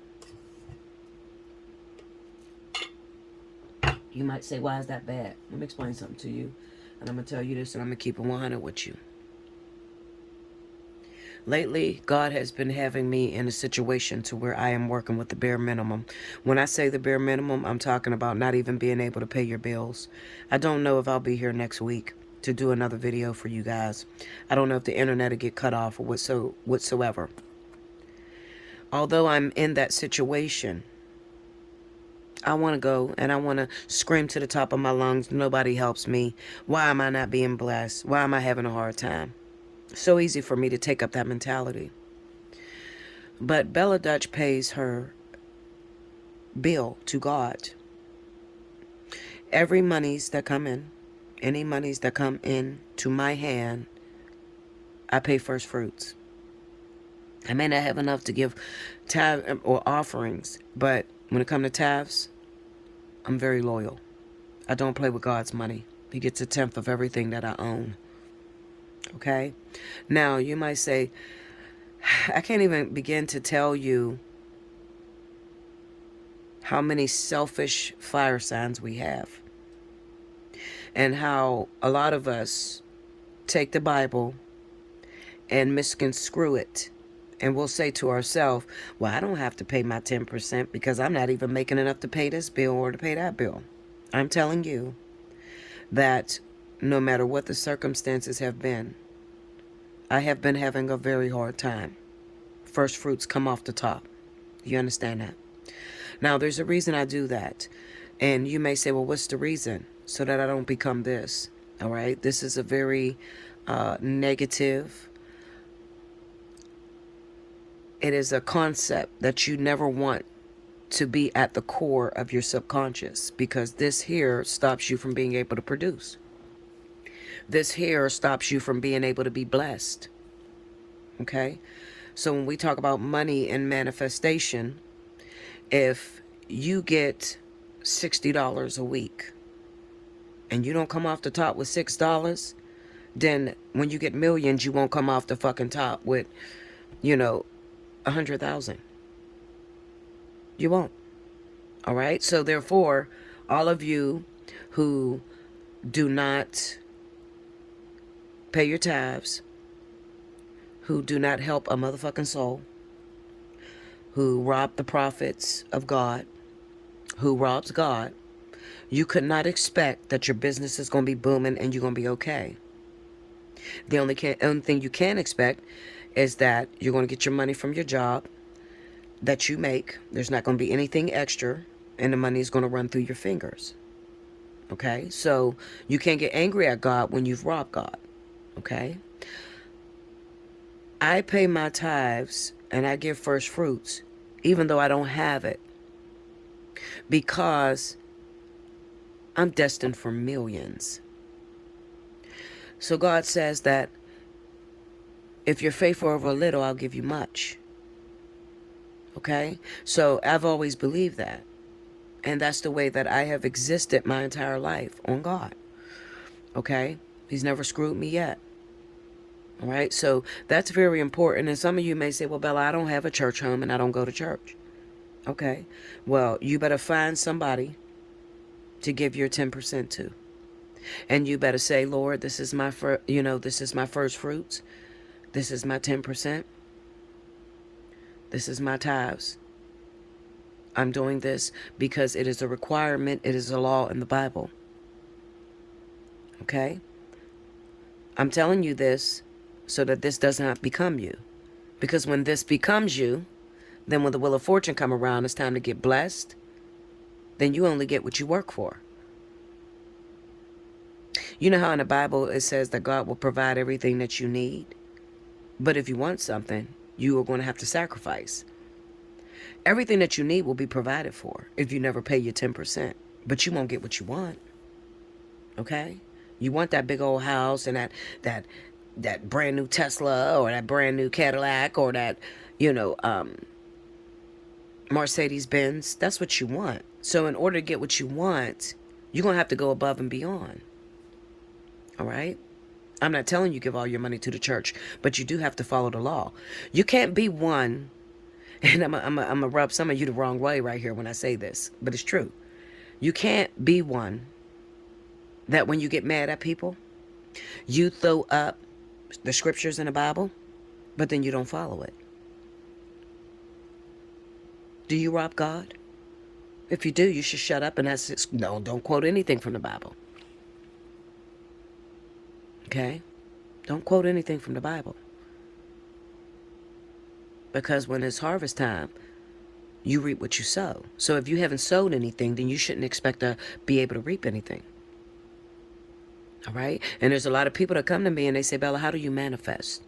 You might say, why is that bad? Let me explain something to you. And I'm going to tell you this, and I'm going to keep it 100 with you. Lately, God has been having me in a situation to where I am working with the bare minimum. When I say the bare minimum, I'm talking about not even being able to pay your bills. I don't know if I'll be here next week to do another video for you guys. I don't know if the internet will get cut off or whatsoever. Although I'm in that situation, I want to go and I want to scream to the top of my lungs, nobody helps me. Why am I not being blessed? Why am I having a hard time? So easy for me to take up that mentality. But Bella Dutch pays her bill to God. Every monies that come in, any monies that come in to my hand, I pay first fruits. I may not have enough to give tithe or offerings, but when it comes to tithes, I'm very loyal. I don't play with God's money. He gets 1/10 of everything that I own. Okay? Now, you might say, I can't even begin to tell you how many selfish fire signs we have. And how a lot of us take the Bible and misconstrue it. And we'll say to ourselves, well, I don't have to pay my 10% because I'm not even making enough to pay this bill or to pay that bill. I'm telling you that no matter what the circumstances have been, I have been having a very hard time. First fruits come off the top. You understand that? Now, there's a reason I do that. And you may say, well, what's the reason? So that I don't become this. All right? This is a very negative. It is a concept that you never want to be at the core of your subconscious, because this here stops you from being able to produce. This here stops you from being able to be blessed. Okay? So when we talk about money and manifestation, if you get $60 a week and you don't come off the top with $6, then when you get millions, you won't come off the fucking top with, 100,000. You won't. All right? So therefore, all of you who do not pay your tithes, who do not help a motherfucking soul, who rob the prophets of God, who robs God, you could not expect that your business is going to be booming and you're going to be okay. The only thing you can expect is that you're going to get your money from your job that you make. There's not going to be anything extra, and the money is going to run through your fingers. Okay? So you can't get angry at God when you've robbed God. Okay? I pay my tithes and I give first fruits, even though I don't have it, because I'm destined for millions. So God says that if you're faithful over a little, I'll give you much. Okay? So I've always believed that. And that's the way that I have existed my entire life, on God. Okay? He's never screwed me yet. All right? So that's very important. And some of you may say, well, Bella, I don't have a church home and I don't go to church. Okay? Well, you better find somebody to give your 10% to. And you better say, Lord, this is my this is my first fruits. This is my 10%. This is my tithes. I'm doing this because it is a requirement. It is a law in the Bible. Okay? I'm telling you this so that this does not become you. Because when this becomes you, then when the wheel of fortune come around, it's time to get blessed. Then you only get what you work for. You know how in the Bible it says that God will provide everything that you need? But if you want something, you are going to have to sacrifice. Everything that you need will be provided for if you never pay your 10%. But you won't get what you want. Okay? You want that big old house and that brand new Tesla or that brand new Cadillac or that, Mercedes Benz. That's what you want. So in order to get what you want, you're going to have to go above and beyond. All right? I'm not telling you give all your money to the church, but you do have to follow the law. You can't be one, and I'm going to rub some of you the wrong way right here when I say this, but it's true. You can't be one that when you get mad at people, you throw up the scriptures in the Bible, but then you don't follow it. Do you rob God? If you do, you should shut up and don't quote anything from the Bible. Okay? Don't quote anything from the Bible. Because when it's harvest time, you reap what you sow. So if you haven't sowed anything, then you shouldn't expect to be able to reap anything. All right? And there's a lot of people that come to me and they say, Bella, how do you manifest?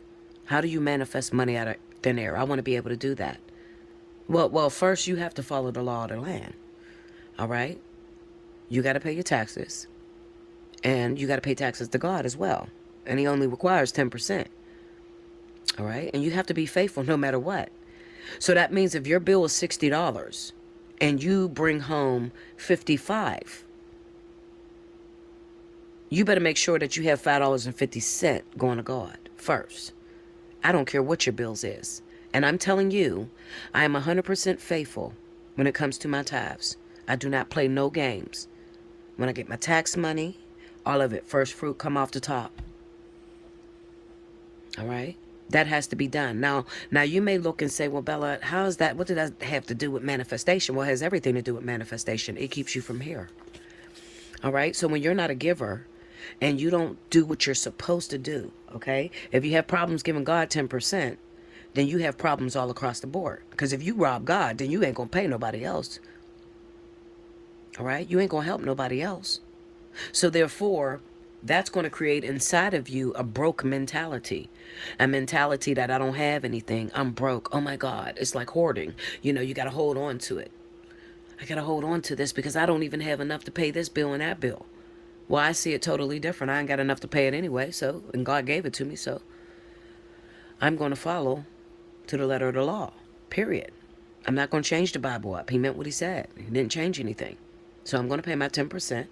How do you manifest money out of thin air? I want to be able to do that. Well, first you have to follow the law of the land. All right? You got to pay your taxes. And you got to pay taxes to God as well. And he only requires 10%. All right? And you have to be faithful no matter what. So that means if your bill is $60 and you bring home $55, you better make sure that you have $5.50 going to God first. I don't care what your bills is. And I'm telling you, I am 100% faithful when it comes to my tithes. I do not play no games. When I get my tax money, all of it, first fruit, come off the top. All right? That has to be done. Now you may look and say, well, Bella, how is that? What did that have to do with manifestation? Well, it has everything to do with manifestation. It keeps you from here. All right? So when you're not a giver and you don't do what you're supposed to do, okay? If you have problems giving God 10%, then you have problems all across the board. Because if you rob God, then you ain't going to pay nobody else. All right? You ain't going to help nobody else. So therefore, that's going to create inside of you a broke mentality. A mentality that I don't have anything. I'm broke. Oh my God. It's like hoarding. You got to hold on to it. I got to hold on to this because I don't even have enough to pay this bill and that bill. Well, I see it totally different. I ain't got enough to pay it anyway. And God gave it to me. So I'm going to follow to the letter of the law. Period. I'm not going to change the Bible up. He meant what he said. He didn't change anything. So I'm going to pay my 10%.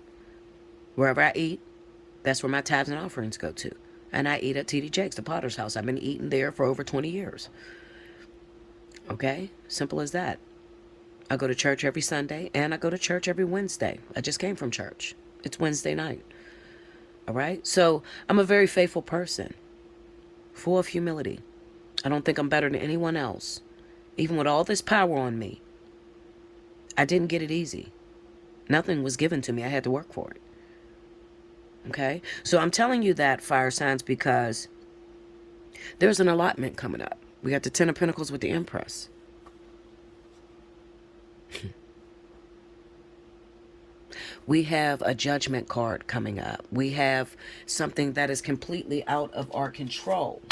Wherever I eat, that's where my tithes and offerings go to. And I eat at T.D. Jakes, the Potter's house. I've been eating there for over 20 years. Okay? Simple as that. I go to church every Sunday, and I go to church every Wednesday. I just came from church. It's Wednesday night. All right? So I'm a very faithful person, full of humility. I don't think I'm better than anyone else. Even with all this power on me, I didn't get it easy. Nothing was given to me. I had to work for it. Okay? So I'm telling you that, fire signs, because there's an allotment coming up. We got the Ten of Pentacles with the Empress. We have a Judgment card coming up. We have something that is completely out of our control.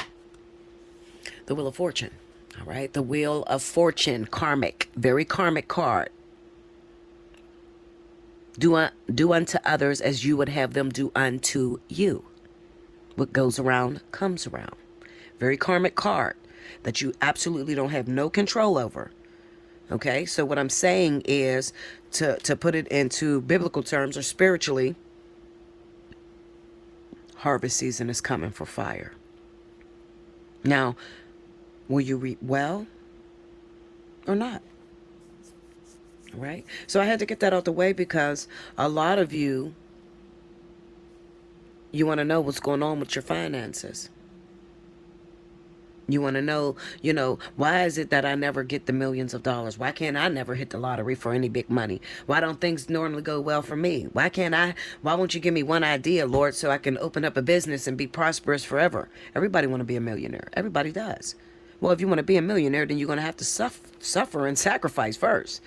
The Wheel of Fortune. All right? The Wheel of Fortune, karmic, very karmic card. Do unto others as you would have them do unto you. What goes around comes around. Very karmic card that you absolutely don't have no control over. Okay, so what I'm saying is to put it into biblical terms or spiritually, harvest season is coming for fire. Now, will you reap well or not? Right? So I had to get that out the way because a lot of you You want to know what's going on with your finances. You want to know, why is it that I never get the millions of dollars? Why can't I never hit the lottery for any big money? Why don't things normally go well for me? Why won't you give me one idea, Lord, so I can open up a business and be prosperous forever? Everybody want to be a millionaire. Everybody does. Well, if you want to be a millionaire, then you're going to have to suffer and sacrifice first.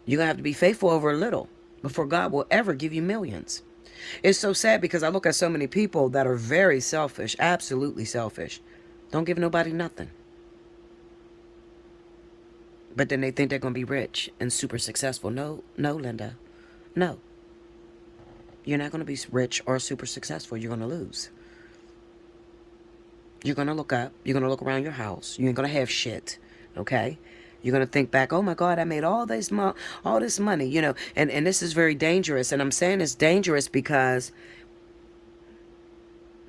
You're going to have to be faithful over a little before God will ever give you millions. It's so sad because I look at so many people that are very selfish, absolutely selfish. Don't give nobody nothing. But then they think they're going to be rich and super successful. No, Linda. No. You're not going to be rich or super successful. You're going to lose. You're going to look up. You're going to look around your house. You ain't going to have shit. Okay? You're going to think back, oh my God, I made all this money, and this is very dangerous. And I'm saying it's dangerous because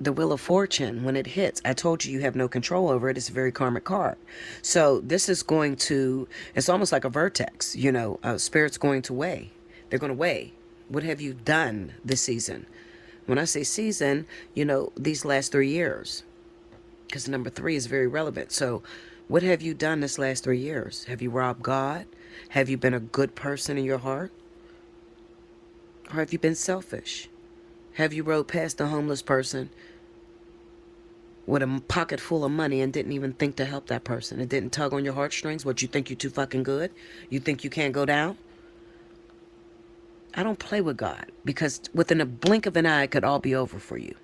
the Wheel of Fortune, when it hits, I told you have no control over it. It's a very karmic card. So this is it's almost like a vertex, spirit's going to weigh. They're going to weigh. What have you done this season? When I say season, these last 3 years, because number 3 is very relevant. So what have you done this last 3 years? Have you robbed God? Have you been a good person in your heart? Or have you been selfish? Have you rode past a homeless person with a pocket full of money and didn't even think to help that person? It didn't tug on your heartstrings? What, you think you're too fucking good? You think you can't go down? I don't play with God, because within a blink of an eye, it could all be over for you.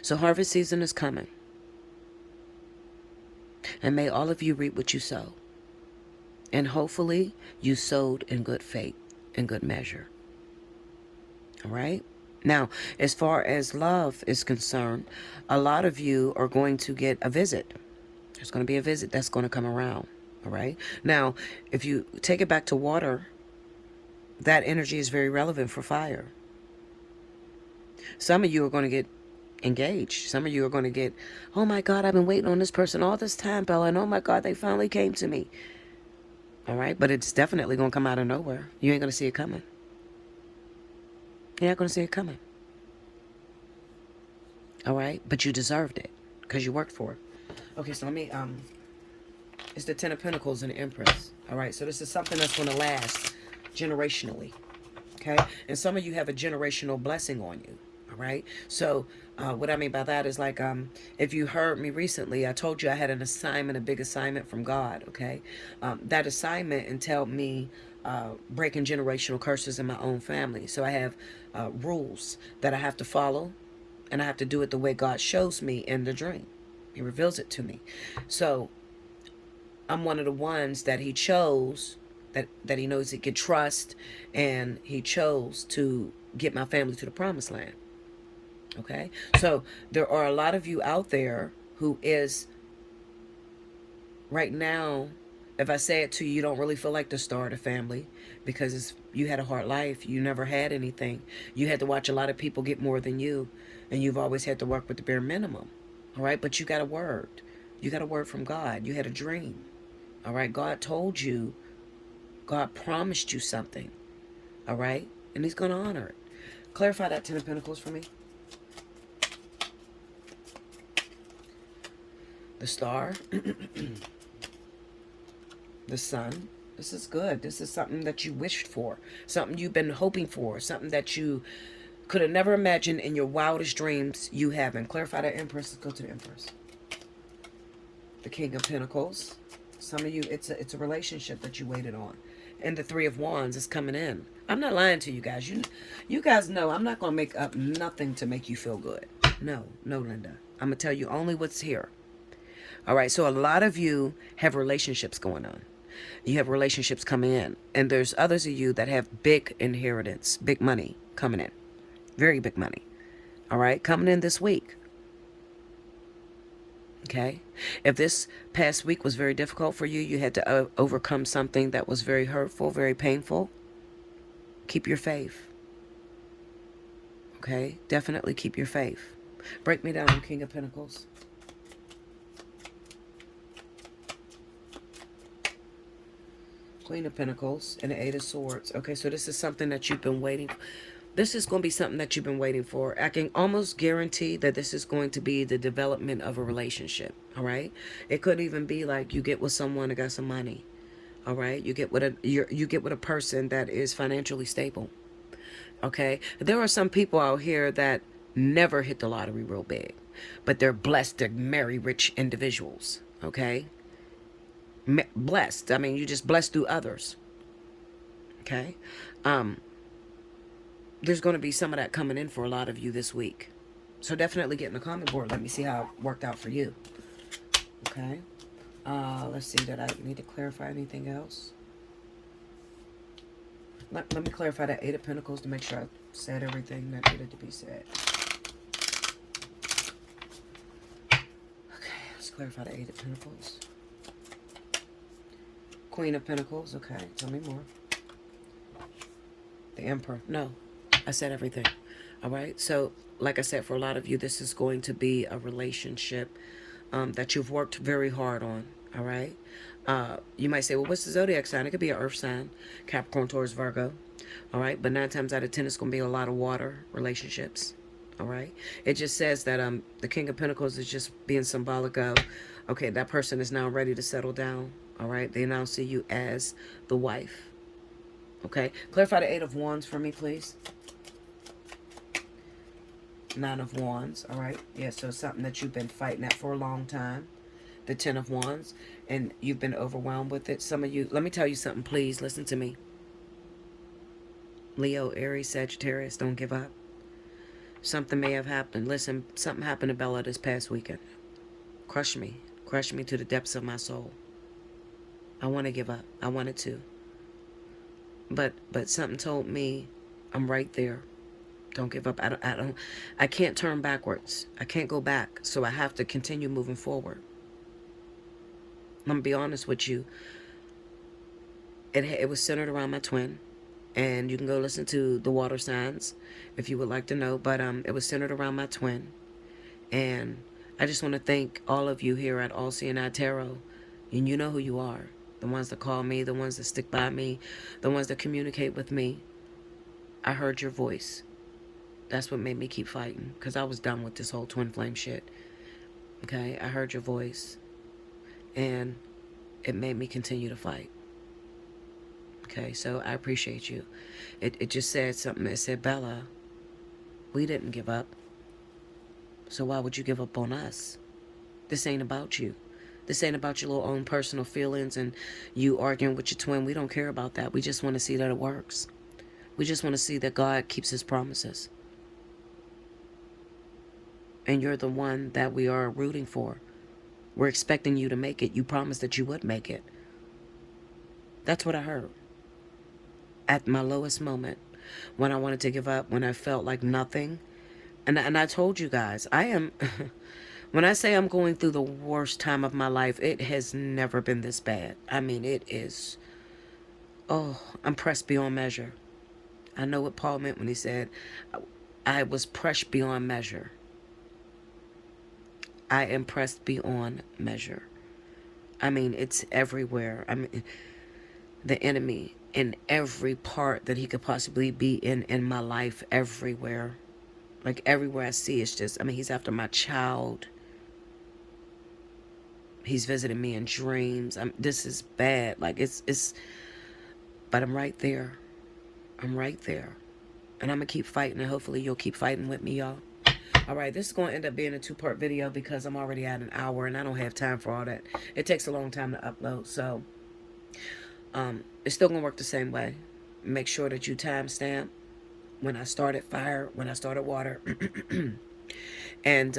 So harvest season is coming. And may all of you reap what you sow. And hopefully you sowed in good faith and good measure. All right? Now, as far as love is concerned, a lot of you are going to get a visit. There's going to be a visit that's going to come around. All right? Now, if you take it back to water, that energy is very relevant for fire. Some of you are going to get engaged. Some of you are going to get, oh my God, I've been waiting on this person all this time, Bella, and oh my God, they finally came to me. All right? But it's definitely going to come out of nowhere. You ain't going to see it coming. You're not going to see it coming. All right? But you deserved it because you worked for it. Okay, so let me, it's the Ten of Pentacles and the Empress. All right? So this is something that's going to last generationally. Okay? And some of you have a generational blessing on you. All right? So what I mean by that is like, if you heard me recently, I told you I had an assignment, a big assignment from God. Okay? That assignment entailed me breaking generational curses in my own family. So I have rules that I have to follow, and I have to do it the way God shows me in the dream. He reveals it to me. So I'm one of the ones that he chose, that he knows he could trust, and he chose to get my family to the promised land. Okay? So there are a lot of you out there who is right now, if I say it to you, you don't really feel like the star of the family because you had a hard life. You never had anything. You had to watch a lot of people get more than you, and you've always had to work with the bare minimum. All right? But you got a word. You got a word from God. You had a dream. All right? God told you. God promised you something. All right? And he's going to honor it. Clarify that Ten of Pentacles for me. The Star. The Sun. This is good. This is something that you wished for. Something you've been hoping for. Something that you could have never imagined in your wildest dreams you haven't. Clarify that Empress. Let's go to the Empress. The King of Pentacles. Some of you, it's a relationship that you waited on. And the Three of Wands is coming in. I'm not lying to you guys. You guys know I'm not going to make up nothing to make you feel good. No, Linda. I'm going to tell you only what's here. All right, so a lot of you have relationships going on. You have relationships coming in. And there's others of you that have big inheritance, big money coming in. Very big money. All right, coming in this week. Okay? If this past week was very difficult for you, you had to overcome something that was very hurtful, very painful, keep your faith. Okay? Definitely keep your faith. Break me down, King of Pentacles. Queen of Pentacles and the Eight of Swords. Okay, so this is something that you've been waiting for. This is going to be something that you've been waiting for. I can almost guarantee that this is going to be the development of a relationship. All right. It could even be like you get with someone that got some money. All right. You get with a person that is financially stable. Okay. There are some people out here that never hit the lottery real big, but they're blessed. They're very rich individuals. Okay. Blessed. I mean, you just blessed through others. Okay. There's going to be some of that coming in for a lot of you this week. So definitely get in the comment board. Let me see how it worked out for you. Okay. Let's see. Did I need to clarify anything else? Let me clarify that Eight of Pentacles to make sure I said everything that needed to be said. Okay. Let's clarify the Eight of Pentacles. Queen of Pentacles. Okay. Tell me more. The Emperor. No. I said everything. All right. So, like I said, for a lot of you, this is going to be a relationship that you've worked very hard on. All right. You might say, well, what's the zodiac sign? It could be an earth sign, Capricorn, Taurus, Virgo. All right. But 9 times out of 10, it's going to be a lot of water relationships. All right. It just says that the King of Pentacles is just being symbolic of, okay, that person is now ready to settle down. All right. They now see you as the wife. Okay. Clarify the Eight of Wands for me, please. 9 of Wands. All right. Yeah. So something that you've been fighting at for a long time. The 10 of Wands. And you've been overwhelmed with it. Some of you, let me tell you something, please. Listen to me. Leo, Aries, Sagittarius, don't give up. Something may have happened. Listen, something happened to Bella this past weekend. Crushed me. Crushed me to the depths of my soul. I want to give up. I wanted to. But something told me I'm right there. Don't give up. I can't turn backwards. I can't go back. So I have to continue moving forward. I'm going to be honest with you. It was centered around my twin. And you can go listen to the water signs if you would like to know. But it was centered around my twin. And I just want to thank all of you here at Allseeingeyetarot. And you know who you are. The ones that call me, the ones that stick by me, the ones that communicate with me. I heard your voice. That's what made me keep fighting. Because I was done with this whole twin flame shit. Okay? I heard your voice. And it made me continue to fight. Okay? So I appreciate you. It just said something. It said, Bella, we didn't give up. So why would you give up on us? This ain't about you. This ain't about your little own personal feelings and you arguing with your twin. We don't care about that. We just want to see that it works. We just want to see that God keeps his promises. And you're the one that we are rooting for. We're expecting you to make it. You promised that you would make it. That's what I heard. At my lowest moment, when I wanted to give up, when I felt like nothing. And I told you guys, I am... When I say I'm going through the worst time of my life, it has never been this bad. I mean, it is... Oh, I'm pressed beyond measure. I know what Paul meant when he said, I was pressed beyond measure. I am pressed beyond measure. I mean, it's everywhere. I mean, the enemy in every part that he could possibly be in my life, everywhere. Like, everywhere I see, it's just, I mean, he's after my child. He's visiting me in dreams. This is bad. Like, it's, but I'm right there. I'm right there. And I'm going to keep fighting, and hopefully you'll keep fighting with me, y'all. All right, this is going to end up being a 2-part video because I'm already at an hour, and I don't have time for all that. It takes a long time to upload, so it's still going to work the same way. Make sure that you timestamp when I started fire, when I started water. And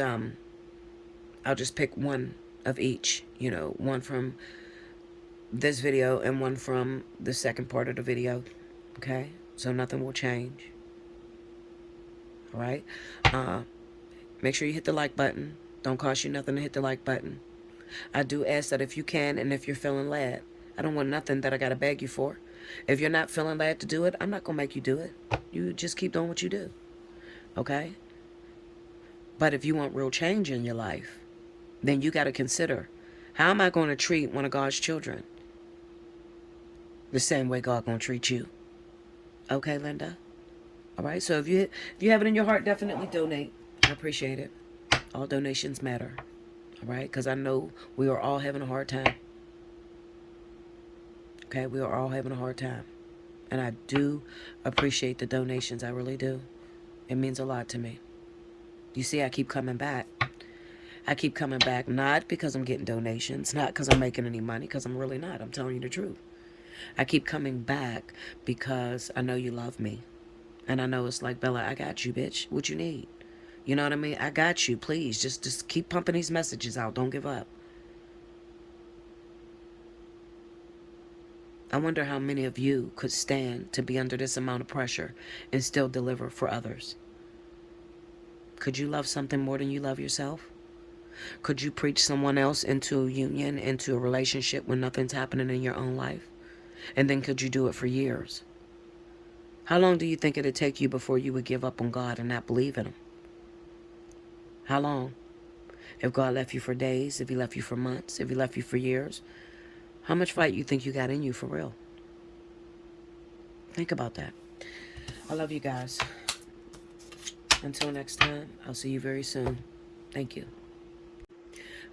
I'll just pick one of each, you know, one from this video and one from the second part of the video. Okay? So nothing will change. All right? Make sure you hit the like button. Don't cost you nothing to hit the like button. I do ask that if you can and if you're feeling led. I don't want nothing that I got to beg you for. If you're not feeling led to do it, I'm not going to make you do it. You just keep doing what you do. Okay? But if you want real change in your life, then you got to consider, how am I going to treat one of God's children? The same way God going to treat you. Okay, Linda? All right, so if you have it in your heart, definitely donate. I appreciate it. All donations matter. All right, because I know we are all having a hard time. Okay, we are all having a hard time. And I do appreciate the donations. I really do. It means a lot to me. You see, I keep coming back. I keep coming back not because I'm getting donations, not because I'm making any money, because I'm really not. I'm telling you the truth. I keep coming back because I know you love me. And I know it's like, Bella, I got you, bitch. What you need? You know what I mean? I got you. Please, just keep pumping these messages out. Don't give up. I wonder how many of you could stand to be under this amount of pressure and still deliver for others. Could you love something more than you love yourself? Could you preach someone else into a union, into a relationship when nothing's happening in your own life? And then could you do it for years? How long do you think it'd take you before you would give up on God and not believe in Him? How long? If God left you for days, if He left you for months, if He left you for years, how much fight you think you got in you for real? Think about that. I love you guys. Until next time, I'll see you very soon. Thank you.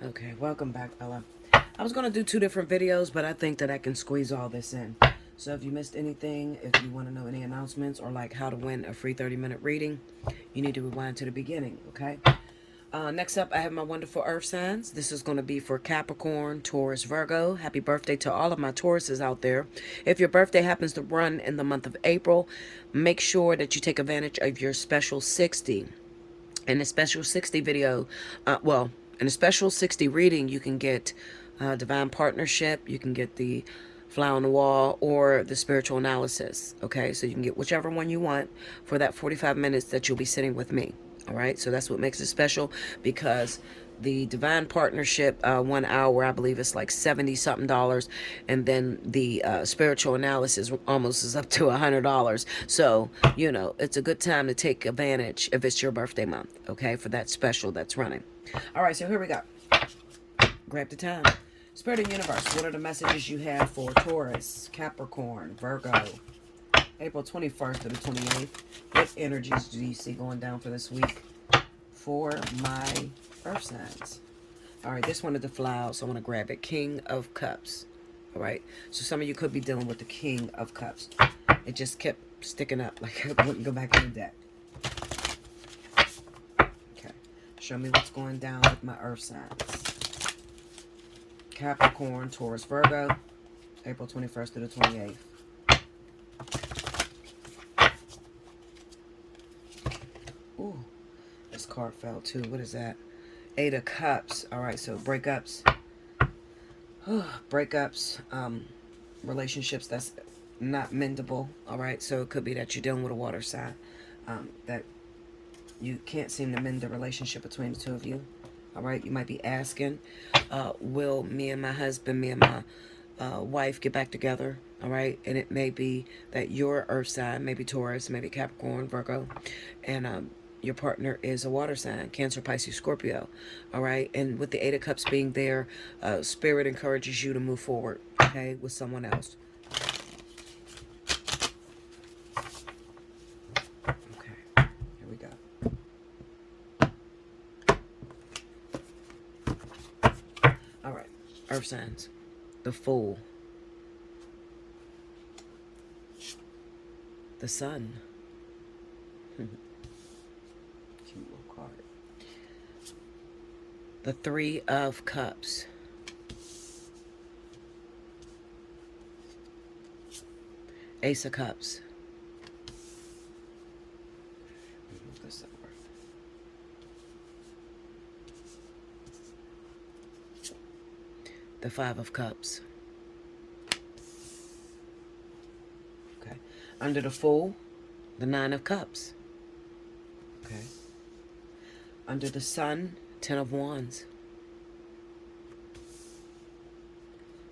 Okay, welcome back, Bella. I was going to do 2 different videos, but I think that I can squeeze all this in. So if you missed anything, if you want to know any announcements or like how to win a free 30-minute reading, you need to rewind to the beginning, okay? Next up, I have my wonderful earth signs. This is going to be for Capricorn, Taurus, Virgo. Happy birthday to all of my Tauruses out there. If your birthday happens to run in the month of April, make sure that you take advantage of your special 60. In the special 60 video, in a special 60 reading, you can get Divine Partnership, you can get the Fly on the Wall, or the Spiritual Analysis. Okay, so you can get whichever one you want for that 45 minutes that you'll be sitting with me. All right, so that's what makes it special, because the Divine Partnership 1 hour, I believe it's like $70-something, and then the Spiritual Analysis almost is up to $100. So you know, it's a good time to take advantage if it's your birthday month, okay, for that special that's running. All right, so here we go. Grab the time. Spirit of the Universe, what are the messages you have for Taurus, Capricorn, Virgo, April 21st to the 28th? What energies do you see going down for this week for my earth signs? All right, this wanted to fly out, so I want to grab it. King of Cups. All right, so some of you could be dealing with the King of Cups. It just kept sticking up, like it wouldn't go back in the deck. Okay, show me what's going down with my earth signs. Capricorn, Taurus, Virgo, April 21st to the 28th. Ooh, this card fell too. What is that? 8 of Cups. All right, so breakups. Breakups, relationships that's not mendable. All right, so it could be that you're dealing with a water sign, that you can't seem to mend the relationship between the two of you. All right, you might be asking, will me and my husband, me and my wife get back together? All right, and it may be that your earth sign, maybe Taurus, maybe Capricorn, Virgo, and your partner is a water sign, Cancer, Pisces, Scorpio. All right, and with the 8 of Cups being there, Spirit encourages you to move forward, okay, with someone else. Okay, here we go. All right, earth signs. The Fool. The Sun. Cute little card. The 3 of Cups. Ace of Cups. Move this over. The 5 of Cups. Okay. Under the Fool, the 9 of Cups. Okay. Under the Sun, 10 of Wands.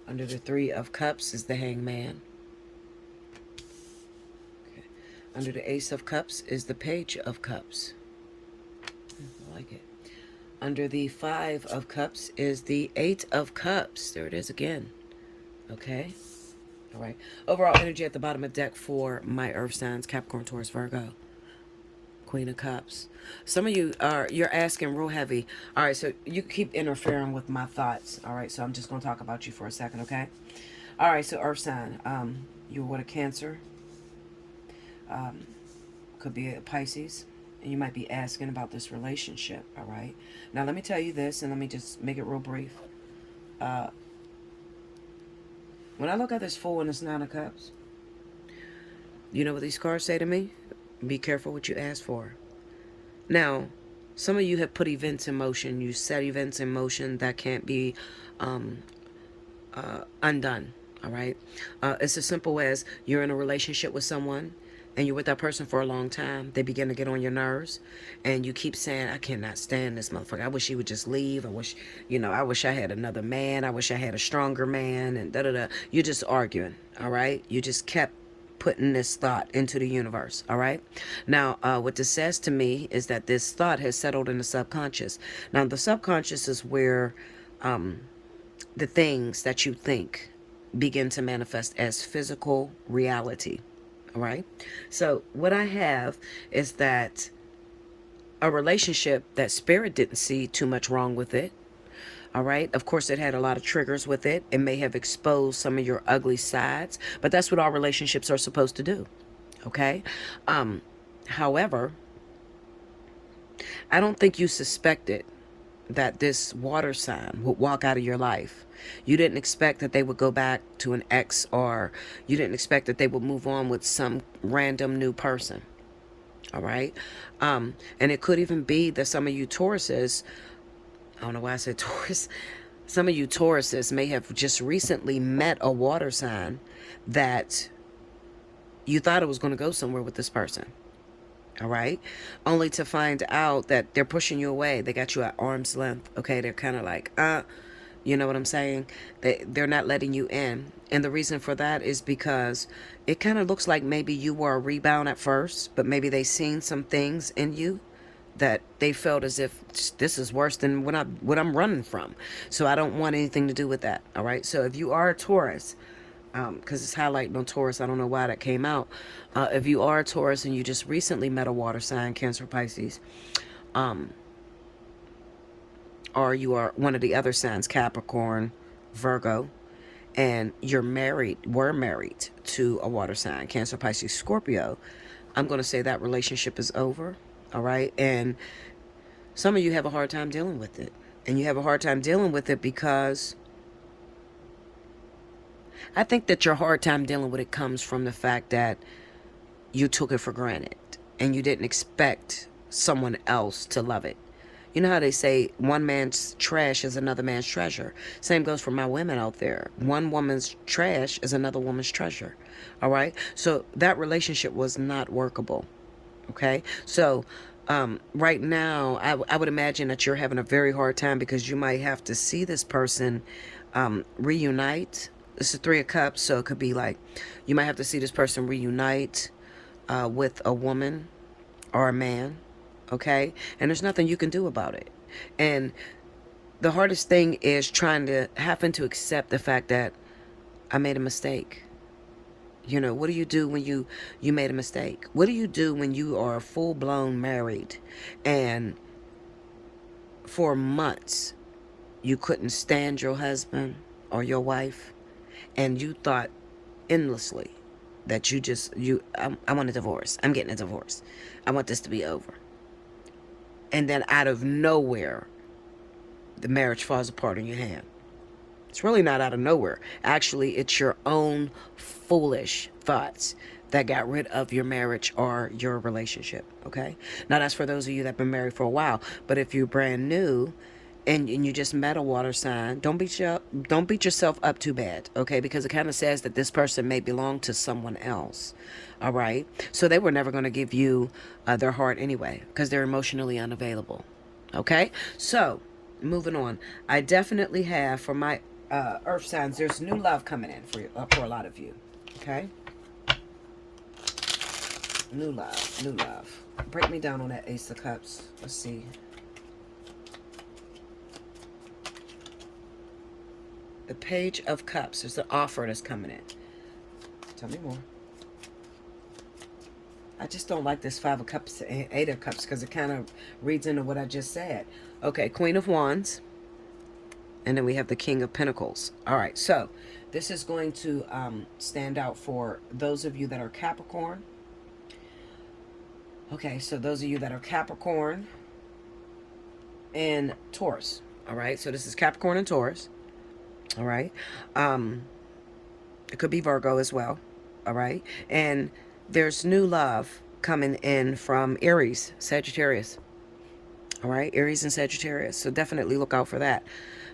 Under the 3 of Cups is the Hangman. Okay. Under the Ace of Cups is the Page of Cups. I like it. Under the 5 of Cups is the 8 of Cups. There it is again. Okay. All right. Overall energy at the bottom of the deck for my earth signs, Capricorn, Taurus, Virgo. Queen of Cups. Some of you you're asking real heavy. All right, so you keep interfering with my thoughts. All right, so I'm just going to talk about you for a second, okay? All right, so Earth sign. You're with a Cancer. Could be a Pisces. And you might be asking about this relationship, all right? Now, let me tell you this, and let me just make it real brief. When I look at this Fool and this Nine of Cups, you know what these cards say to me? Be careful what you ask for. Now, some of you have put events in motion. You set events in motion that can't be undone, all right? It's as simple as you're in a relationship with someone, and you're with that person for a long time. They begin to get on your nerves, and you keep saying, I cannot stand this motherfucker. I wish he would just leave. I wish, I wish I had another man. I wish I had a stronger man, and da-da-da. You're just arguing, all right? You just kept putting this thought into the universe, all right? Now, what this says to me is that this thought has settled in the subconscious. Now, the subconscious is where the things that you think begin to manifest as physical reality. All right. So what I have is that a relationship that spirit didn't see too much wrong with it. All right. Of course, it had a lot of triggers with it. It may have exposed some of your ugly sides, but that's what all relationships are supposed to do. Okay. However, I don't think you suspected that this water sign would walk out of your life. You didn't expect that they would go back to an ex, or you didn't expect that they would move on with some random new person. All right. And it could even be that some of you Tauruses, I don't know why I said Taurus, some of you Tauruses may have just recently met a water sign that you thought it was going to go somewhere with this person. All right. Only to find out that they're pushing you away. They got you at arm's length. Okay. They're kind of like, you know what I'm saying? They're not letting you in. And the reason for that is because it kind of looks like maybe you were a rebound at first, but maybe they seen some things in you that they felt as if this is worse than what I'm running from. So I don't want anything to do with that. All right. So if you are a Taurus, because it's highlighting on Taurus, I don't know why that came out. If you are a Taurus and you just recently met a water sign, Cancer, Pisces, or you are one of the other signs, Capricorn, Virgo, and were married to a water sign, Cancer, Pisces, Scorpio, I'm going to say that relationship is over. All right. And some of you have a hard time dealing with it. And you have a hard time dealing with it because I think that your hard time dealing with it comes from the fact that you took it for granted and you didn't expect someone else to love it. You know how they say one man's trash is another man's treasure. Same goes for my women out there. One woman's trash is another woman's treasure. All right. So that relationship was not workable. Okay. So right now, I would imagine that you're having a very hard time because you might have to see this person reunite. This is Three of Cups. So it could be like you might have to see this person reunite with a woman or a man. Okay. And there's nothing you can do about it. And the hardest thing is having to accept the fact that I made a mistake. You know, what do you do when you made a mistake? What do you do when you are full-blown married and for months you couldn't stand your husband or your wife and you thought endlessly that I want a divorce. I'm getting a divorce. I want this to be over. And then out of nowhere, the marriage falls apart in your hand. It's really not out of nowhere. Actually, it's your own foolish thoughts that got rid of your marriage or your relationship. Okay. Now that's for those of you that have been married for a while. But if you're brand new and you just met a water sign, don't beat yourself up too bad. Okay. Because it kind of says that this person may belong to someone else. All right. So they were never going to give you their heart anyway, because they're emotionally unavailable. Okay. So moving on. I definitely have for my earth signs, there's new love coming in for a lot of you. Okay. New love, new love. Break me down on that Ace of Cups. Let's see. The Page of Cups. There's an offer that's coming in. Tell me more. I just don't like this Five of Cups, Eight of Cups, because it kind of reads into what I just said. Okay, Queen of Wands. And then we have the King of Pentacles. All right, so this is going to stand out for those of you that are Capricorn. Okay, so those of you that are Capricorn and Taurus. All right, so this is Capricorn and Taurus. All right. It could be Virgo as well. All right. And there's new love coming in from Aries, Sagittarius. All right, Aries and Sagittarius. So definitely look out for that.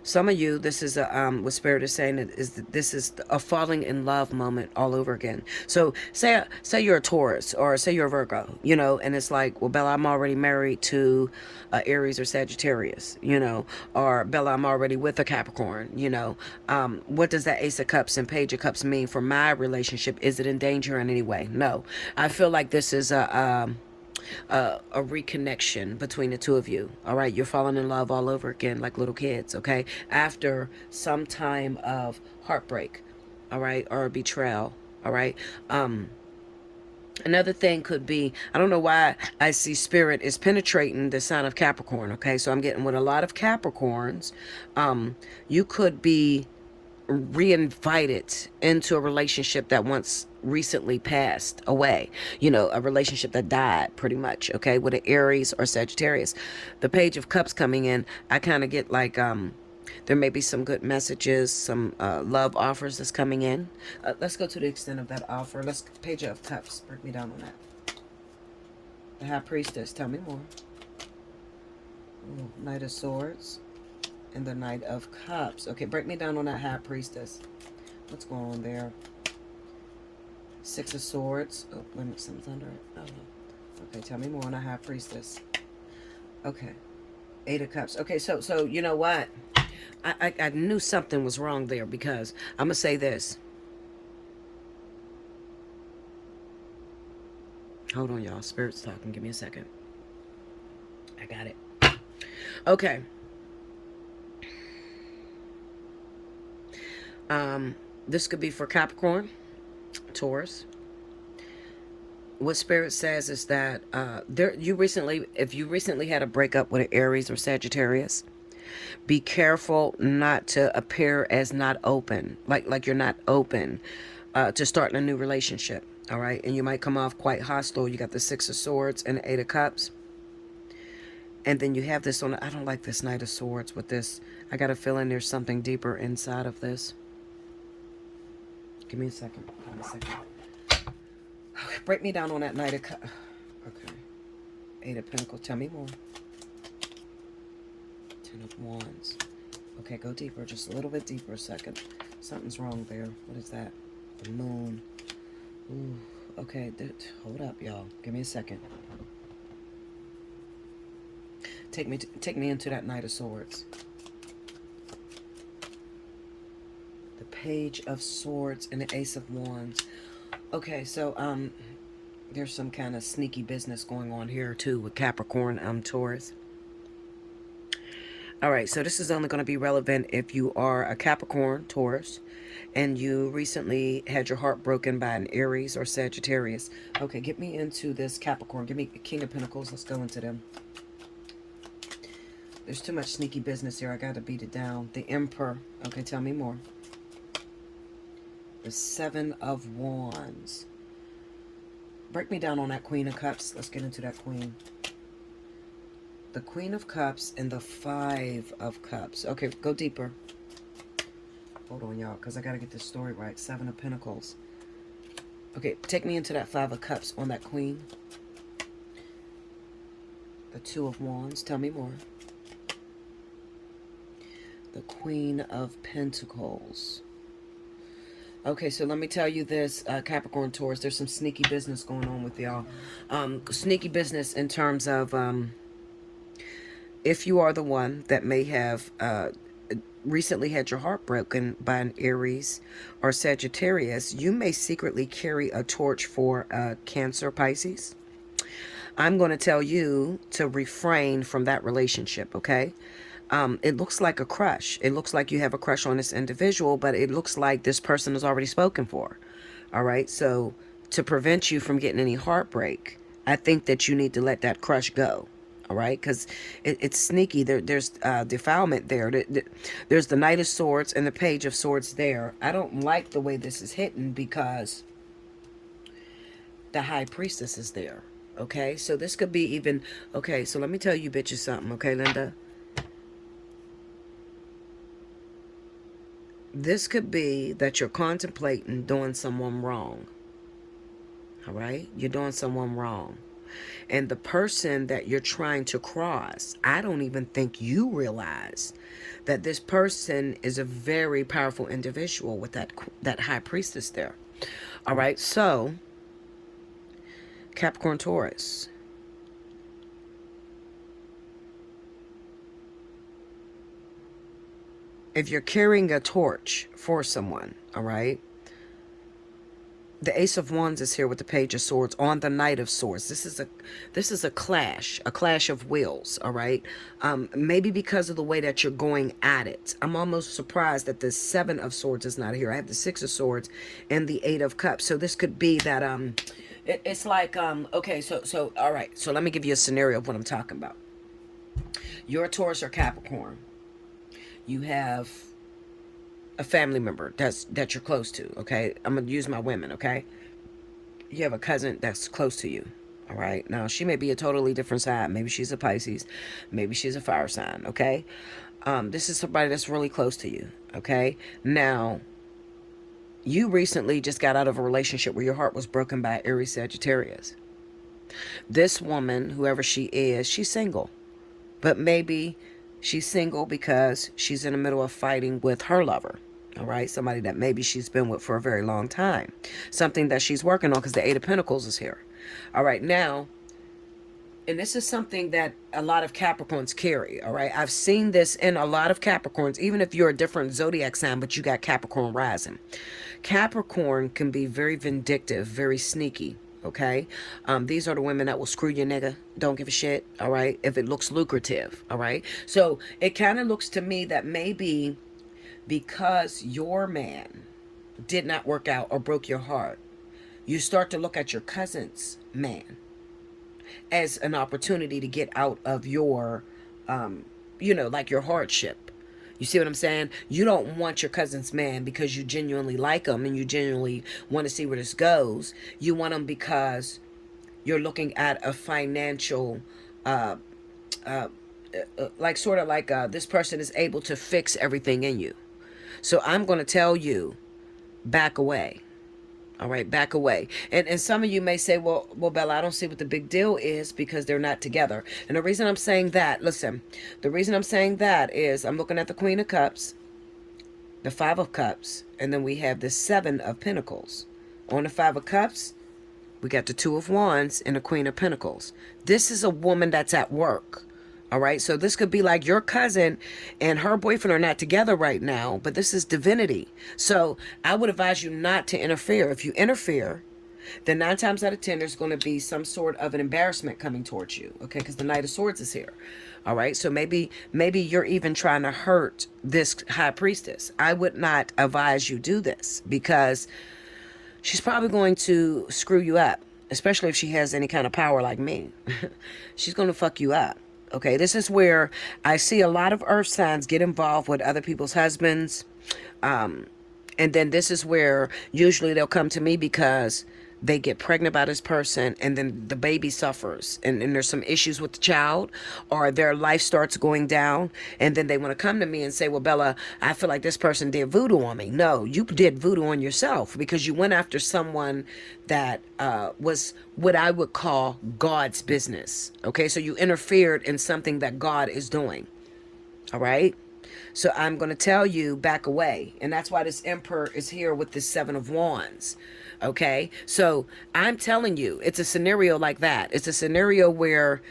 Some of you, this is a what Spirit is saying is that this is a falling in love moment all over again. So say you're a Taurus or say you're a Virgo, you know, and it's like, well, Bella, I'm already married to Aries or Sagittarius, you know, or Bella, I'm already with a Capricorn, you know. What does that Ace of Cups and Page of Cups mean for my relationship? Is it in danger in any way? No, I feel like this is a reconnection between the two of you. All right, you're falling in love all over again like little kids. Okay, after some time of heartbreak, all right, or betrayal. All right. Another thing could be, I don't know why I see Spirit is penetrating the sign of Capricorn. Okay, so I'm getting with a lot of Capricorns. You could be reinvited into a relationship that once recently passed away, you know, a relationship that died pretty much. Okay, with an Aries or Sagittarius. The Page of Cups coming in, I kind of get like there may be some good messages, some love offers that's coming in. Let's go to the extent of that offer. Let's Page of Cups, break me down on that. The High Priestess, tell me more. Ooh, Knight of Swords and the Knight of Cups. Okay, break me down on that High Priestess. What's going on there? Six of Swords. Oh, wait a minute, something's under it. Oh, no. Okay, tell me more on the High Priestess. Okay, Eight of Cups. Okay, so you know what? I knew something was wrong there because I'm gonna say this. Hold on, y'all. Spirit's talking. Give me a second. I got it. Okay. This could be for Capricorn, Taurus. What Spirit says is that if you recently had a breakup with an Aries or Sagittarius, be careful not to appear as not open, like you're not open to starting a new relationship. All right, and you might come off quite hostile. You got the Six of Swords and the Eight of Cups. And then you have this on, I don't like this Knight of Swords with this. I got a feeling there's something deeper inside of this. Give me a second. Give me a second. Okay, break me down on that Knight of Cups. Okay. Eight of Pentacles. Tell me more. Ten of Wands. Okay, go deeper. Just a little bit deeper a second. Something's wrong there. What is that? The Moon. Ooh. Okay, hold up, y'all. Give me a second. Take me into that Knight of Swords. The Page of Swords and the Ace of Wands. Okay, so there's some kind of sneaky business going on here too with Capricorn, Taurus. All right, so this is only going to be relevant if you are a Capricorn, Taurus, and you recently had your heart broken by an Aries or Sagittarius. Okay, get me into this Capricorn. Give me King of Pentacles. Let's go into them. There's too much sneaky business here. I got to beat it down. The Emperor. Okay, tell me more. The Seven of Wands. Break me down on that Queen of Cups. Let's get into that Queen. The Queen of Cups and the Five of Cups. Okay, go deeper. Hold on, y'all, because I got to get this story right. Seven of Pentacles. Okay, take me into that Five of Cups on that Queen. The Two of Wands. Tell me more. The Queen of Pentacles. Okay, so let me tell you this, Capricorn, Taurus, there's some sneaky business going on with y'all. Sneaky business in terms of if you are the one that may have recently had your heart broken by an Aries or Sagittarius, you may secretly carry a torch for Cancer, Pisces. I'm going to tell you to refrain from that relationship, okay? It looks like a crush. It looks like you have a crush on this individual, but it looks like this person is already spoken for. All right, so to prevent you from getting any heartbreak, I think that you need to let that crush go. All right, because it's sneaky. There's defilement there. There's the Knight of Swords and the Page of Swords there. I don't like the way this is hitting because the High Priestess is there. Okay, so this could be even... Okay, so let me tell you bitches something, okay, Linda? This could be that you're contemplating doing someone wrong. All right, you're doing someone wrong. And the person that you're trying to cross, I don't even think you realize that this person is a very powerful individual with that High Priestess there. All right, so Capricorn, Taurus. If you're carrying a torch for someone, all right, the Ace of Wands is here with the Page of Swords on the Knight of Swords. This is a clash of wills, all right? Maybe because of the way that you're going at it. I'm almost surprised that the Seven of Swords is not here. I have the Six of Swords and the Eight of Cups. So this could be that it's like okay, so all right. So let me give you a scenario of what I'm talking about. You're a Taurus or Capricorn. You have a family member that you're close to, okay? I'm gonna use my women, okay? You have a cousin that's close to you, all right? Now, she may be a totally different sign. Maybe she's a Pisces. Maybe she's a fire sign, okay? This is somebody that's really close to you, okay? Now, you recently just got out of a relationship where your heart was broken by Aries Sagittarius. This woman, whoever she is, she's single. But maybe she's single because she's in the middle of fighting with her lover. All right, somebody that maybe she's been with for a very long time. Something that she's working on because the Eight of Pentacles is here. All right, now, and this is something that a lot of Capricorns carry, all right? I've seen this in a lot of Capricorns, even if you're a different zodiac sign, but you got Capricorn rising. Capricorn can be very vindictive, very sneaky, okay? These are the women that will screw your nigga. Don't give a shit, all right? If it looks lucrative, all right? So it kind of looks to me that maybe because your man did not work out or broke your heart, you start to look at your cousin's man as an opportunity to get out of your, like your hardship. You see what I'm saying? You don't want your cousin's man because you genuinely like him and you genuinely want to see where this goes. You want him because you're looking at a financial, this person is able to fix everything in you. So I'm going to tell you, back away. All right, back away. And some of you may say, well, Bella, I don't see what the big deal is because they're not together. And the reason I'm saying that, listen, the reason I'm saying that is I'm looking at the Queen of Cups, the Five of Cups, and then we have the Seven of Pentacles. On the Five of Cups, we got the Two of Wands and the Queen of Pentacles. This is a woman that's at work. All right, so this could be like your cousin and her boyfriend are not together right now, but this is divinity. So I would advise you not to interfere. If you interfere, then 9 times out of 10, there's going to be some sort of an embarrassment coming towards you, okay, because the Knight of Swords is here. All right, so maybe you're even trying to hurt this High Priestess. I would not advise you do this because she's probably going to screw you up, especially if she has any kind of power like me. She's going to fuck you up. Okay, this is where I see a lot of earth signs get involved with other people's husbands. And then this is where usually they'll come to me because they get pregnant by this person and then the baby suffers and there's some issues with the child or their life starts going down. And then they want to come to me and say, well, Bella, I feel like this person did voodoo on me. No, you did voodoo on yourself because you went after someone that was what I would call God's business. Okay, so you interfered in something that God is doing. All right. So I'm going to tell you, back away. And that's why this Emperor is here with the Seven of Wands. Okay, so I'm telling you, it's a scenario like that. It's a scenario where,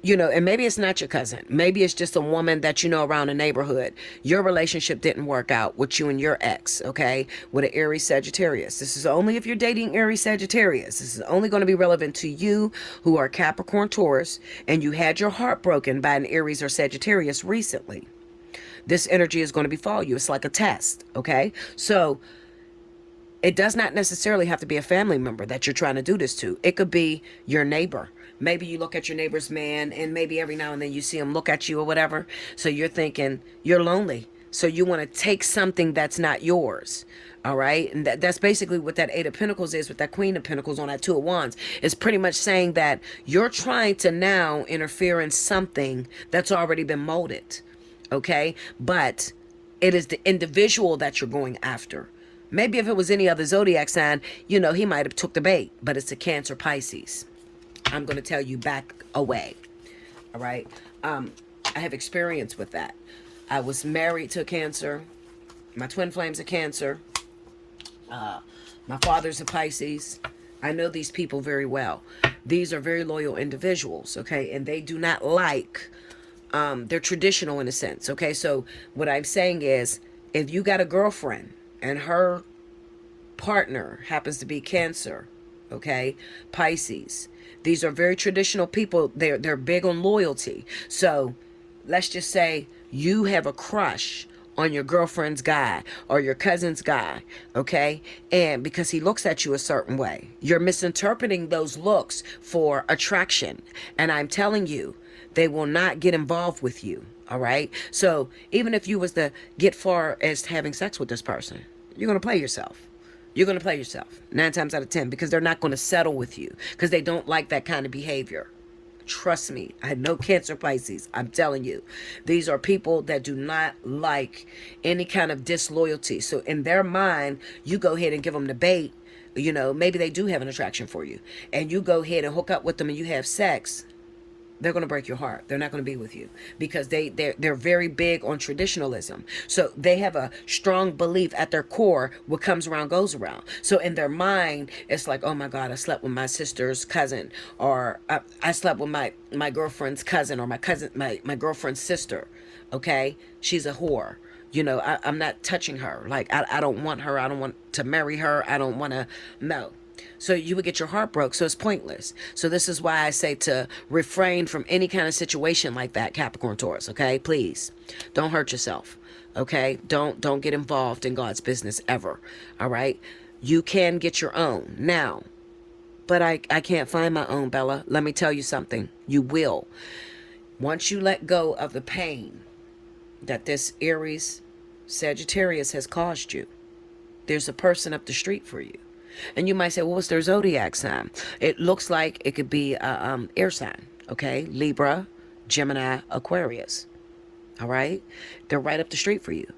and maybe it's not your cousin. Maybe it's just a woman that you know around the neighborhood. Your relationship didn't work out with you and your ex, okay, with an Aries Sagittarius. This is only if you're dating Aries Sagittarius. This is only going to be relevant to you who are Capricorn, Taurus, and you had your heart broken by an Aries or Sagittarius recently. This energy is going to befall you. It's like a test, okay? So It does not necessarily have to be a family member that you're trying to do this to. It could be your neighbor. Maybe you look at your neighbor's man, and maybe every now and then you see him look at you or whatever. So you're thinking you're lonely. So you want to take something that's not yours. All right. And that's basically what that Eight of Pentacles is with that Queen of Pentacles on that Two of Wands. It's pretty much saying that you're trying to now interfere in something that's already been molded. Okay. But it is the individual that you're going after. Maybe if it was any other zodiac sign, you know, he might have took the bait, but it's a Cancer, Pisces. I'm going to tell you, back away. All right. I have experience with that. I was married to a Cancer. My twin flame's a Cancer. My father's a Pisces. I know these people very well. These are very loyal individuals. Okay. And they do not like, they're traditional in a sense. Okay. So what I'm saying is, if you got a girlfriend and her partner happens to be Cancer, okay, Pisces, these are very traditional people. They're big on loyalty. So let's just say you have a crush on your girlfriend's guy or your cousin's guy, okay, and because he looks at you a certain way, you're misinterpreting those looks for attraction. And I'm telling you, they will not get involved with you. All right. So even if you was to get far as having sex with this person, you're going to play yourself. You're going to play yourself 9 times out of 10, because they're not going to settle with you, because they don't like that kind of behavior. Trust me. I know Cancer, Pisces. I'm telling you, these are people that do not like any kind of disloyalty. So in their mind, you go ahead and give them the bait. You know, maybe they do have an attraction for you, and you go ahead and hook up with them and you have sex. They're going to break your heart. They're not going to be with you, because they're very big on traditionalism. So they have a strong belief at their core, what comes around goes around. So in their mind, it's like, oh my God, I slept with my sister's cousin, or I slept with my girlfriend's cousin, or my girlfriend's sister. Okay. She's a whore. You know, I'm not touching her. Like, I don't want her. I don't want to marry her. I don't want to, no. So you would get your heart broke. So it's pointless. So this is why I say to refrain from any kind of situation like that, Capricorn, Taurus. Okay, please don't hurt yourself. Okay, don't get involved in God's business ever. All right, you can get your own now, but I can't find my own, Bella. Let me tell you something. You will, once you let go of the pain that this Aries Sagittarius has caused you. There's a person up the street for you. And you might say, well, what's their zodiac sign? It looks like it could be a air sign, okay? Libra, Gemini, Aquarius, all right? They're right up the street for you.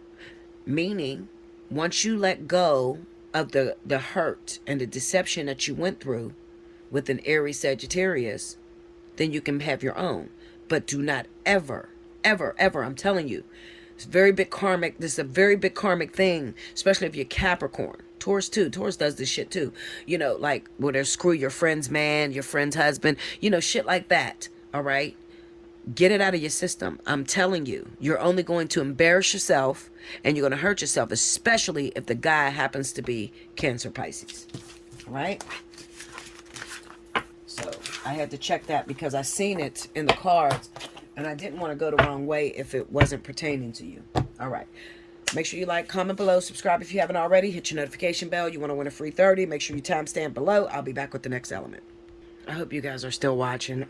Meaning, once you let go of the hurt and the deception that you went through with an Aries Sagittarius, then you can have your own. But do not ever, ever, ever, I'm telling you, it's very big karmic. This is a very big karmic thing, especially if you're Capricorn. Taurus too. Taurus does this shit too. You know, like where they screw your friend's man, your friend's husband, you know, shit like that. All right. Get it out of your system. I'm telling you, you're only going to embarrass yourself, and you're going to hurt yourself, especially if the guy happens to be Cancer, Pisces. All right. So I had to check that because I seen it in the cards, and I didn't want to go the wrong way if it wasn't pertaining to you. All right. Make sure you like, comment below, subscribe if you haven't already. Hit your notification bell. You want to win a free 30. Make sure you timestamp below. I'll be back with the next element. I hope you guys are still watching.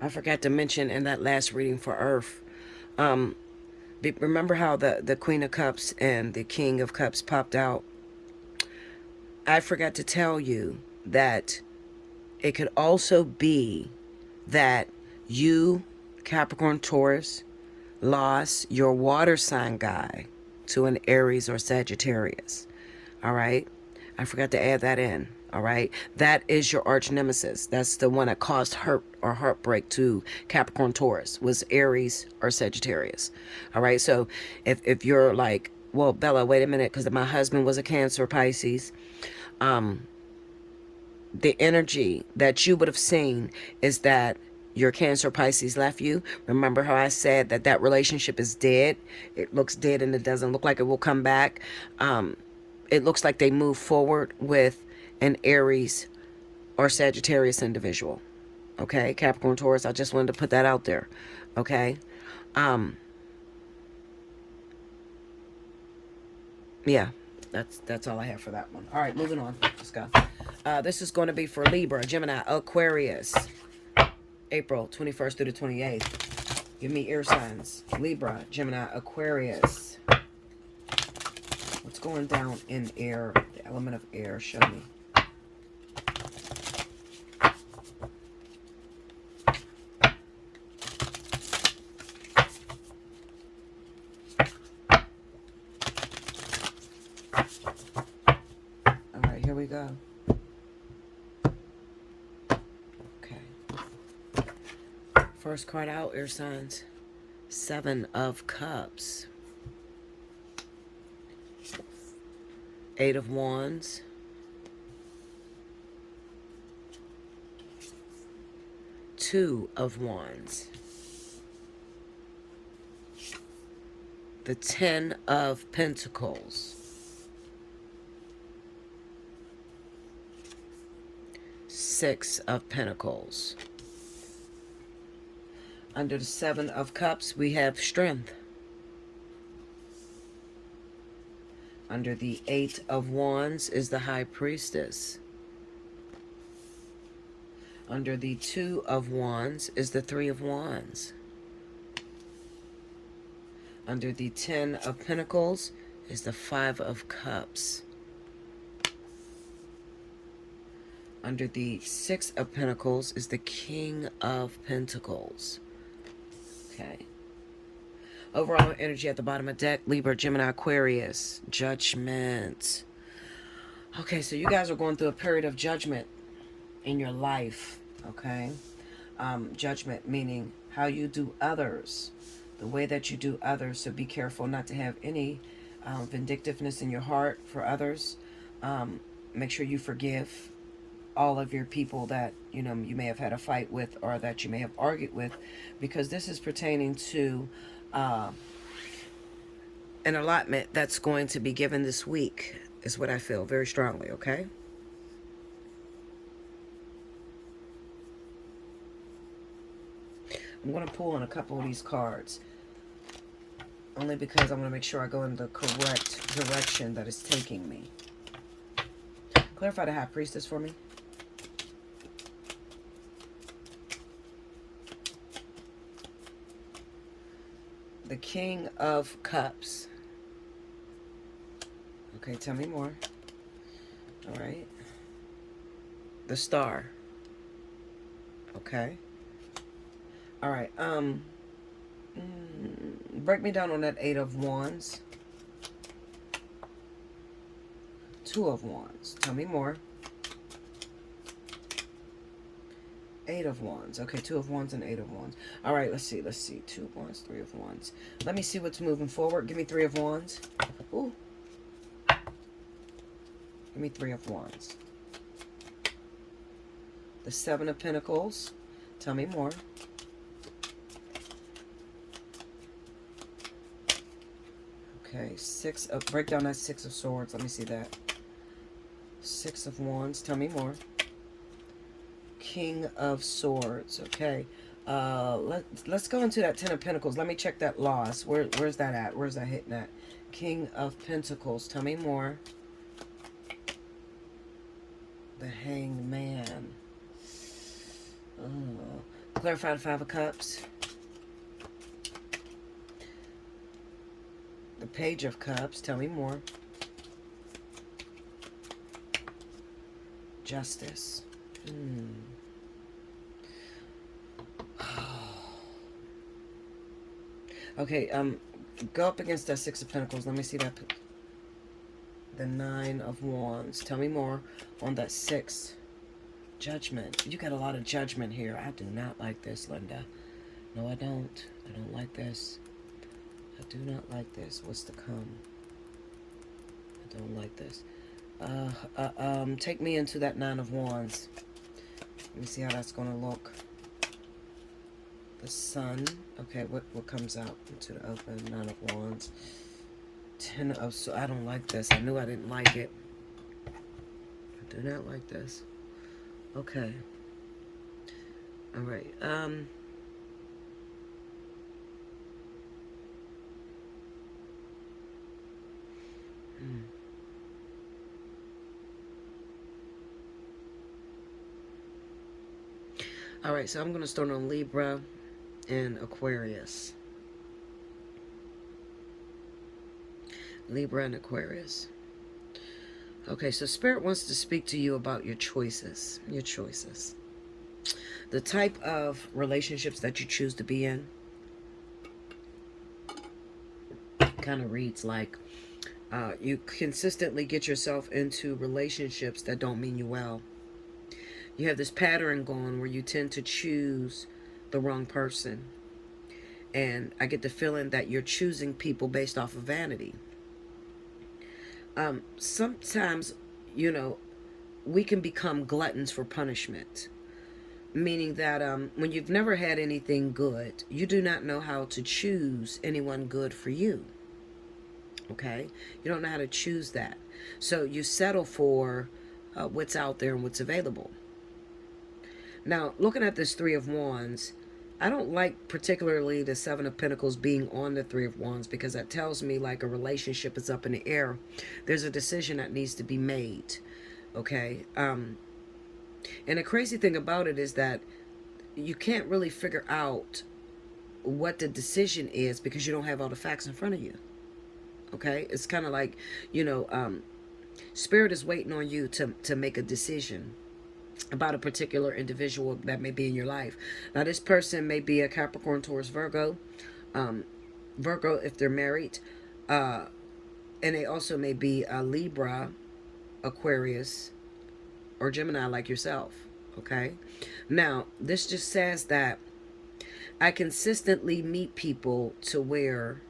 I forgot to mention in that last reading for Earth. Remember how the Queen of Cups and the King of Cups popped out? I forgot to tell you that it could also be that you, Capricorn, Taurus, lost your water sign guy to an Aries or Sagittarius. All right. I forgot to add that in. All right. That is your arch nemesis. That's the one that caused hurt or heartbreak to Capricorn, Taurus, was Aries or Sagittarius. All right. So if you're like, well, Bella, wait a minute, because my husband was a Cancer, Pisces. The energy that you would have seen is that your Cancer, Pisces left you. Remember how I said that relationship is dead? It looks dead and it doesn't look like it will come back. It looks like they move forward with an Aries or Sagittarius individual. Okay, Capricorn, Taurus, I just wanted to put that out there. Okay. Yeah, That's all I have for that one. All right, moving on. Let's go. This is going to be for Libra, Gemini, Aquarius, April 21st through the 28th. Give me ear signs. Libra, Gemini, Aquarius. What's going down in air? The element of air. Show me. All right, here we go. Okay. First card out, air signs. 7 of Cups. 8 of Wands. 2 of Wands. The 10 of Pentacles. 6 of Pentacles. Under the 7 of Cups, we have Strength. Under the 8 of Wands is the High Priestess. Under the 2 of Wands is the 3 of Wands. Under the 10 of Pentacles is the 5 of Cups. Under the 6 of Pentacles is the King of Pentacles. Okay. Overall energy at the bottom of deck, Libra, Gemini, Aquarius, Judgment. Okay, so you guys are going through a period of judgment in your life, okay? Judgment meaning how you do others, the way that you do others. So be careful not to have any vindictiveness in your heart for others. Make sure you forgive all of your people that you may have had a fight with or that you may have argued with, because this is pertaining to an allotment that's going to be given this week, is what I feel very strongly, okay? I'm going to pull on a couple of these cards, only because I want to make sure I go in the correct direction that it's taking me. Clarify the High Priestess for me. The King of Cups. Okay, tell me more. All right. The Star. Okay. All right. Break me down on that 8 of Wands. 2 of Wands. Tell me more. 8 of Wands. Okay, 2 of Wands and 8 of Wands. All right, let's see. 2 of Wands, 3 of Wands. Let me see what's moving forward. Give me 3 of Wands. Ooh. Give me 3 of Wands. The 7 of Pentacles. Tell me more. Okay, break down that 6 of Swords. Let me see that. 6 of Wands. Tell me more. King of Swords. Okay. Let's go into that 10 of Pentacles. Let me check that loss. Where's that at? Where's that hitting at? King of Pentacles. Tell me more. The Hanged Man. Clarify the 5 of Cups. The Page of Cups. Tell me more. Justice. Okay, go up against that 6 of Pentacles. Let me see that. The 9 of Wands. Tell me more on that 6. Judgment. You got a lot of judgment here. I do not like this, Linda. No, I don't. I don't like this. I do not like this. What's to come? I don't like this. Take me into that 9 of Wands. Let me see how that's going to look. The Sun. Okay, what comes out into the open? 9 of Wands. 10 of... So I don't like this. I knew I didn't like it. I do not like this. Okay. All right. All right, so I'm going to start on Libra and Aquarius. Libra and Aquarius. Okay, so Spirit wants to speak to you about your choices. Your choices. The type of relationships that you choose to be in. Kind of reads like you consistently get yourself into relationships that don't mean you well. You have this pattern going where you tend to choose the wrong person. And I get the feeling that you're choosing people based off of vanity. Sometimes, we can become gluttons for punishment. Meaning that when you've never had anything good, you do not know how to choose anyone good for you. Okay? You don't know how to choose that. So you settle for what's out there and what's available. Now, looking at this Three of Wands, I don't like particularly the Seven of Pentacles being on the Three of Wands, because that tells me like a relationship is up in the air. There's a decision that needs to be made. Okay? And the crazy thing about it is that you can't really figure out what the decision is because you don't have all the facts in front of you. Okay? It's kind of like, Spirit is waiting on you to make a decision about a particular individual that may be in your life. Now, this person may be a Capricorn, Taurus, Virgo. Virgo if they're married. And they also may be a Libra, Aquarius, or Gemini like yourself. Okay? Now, this just says that I consistently meet people to where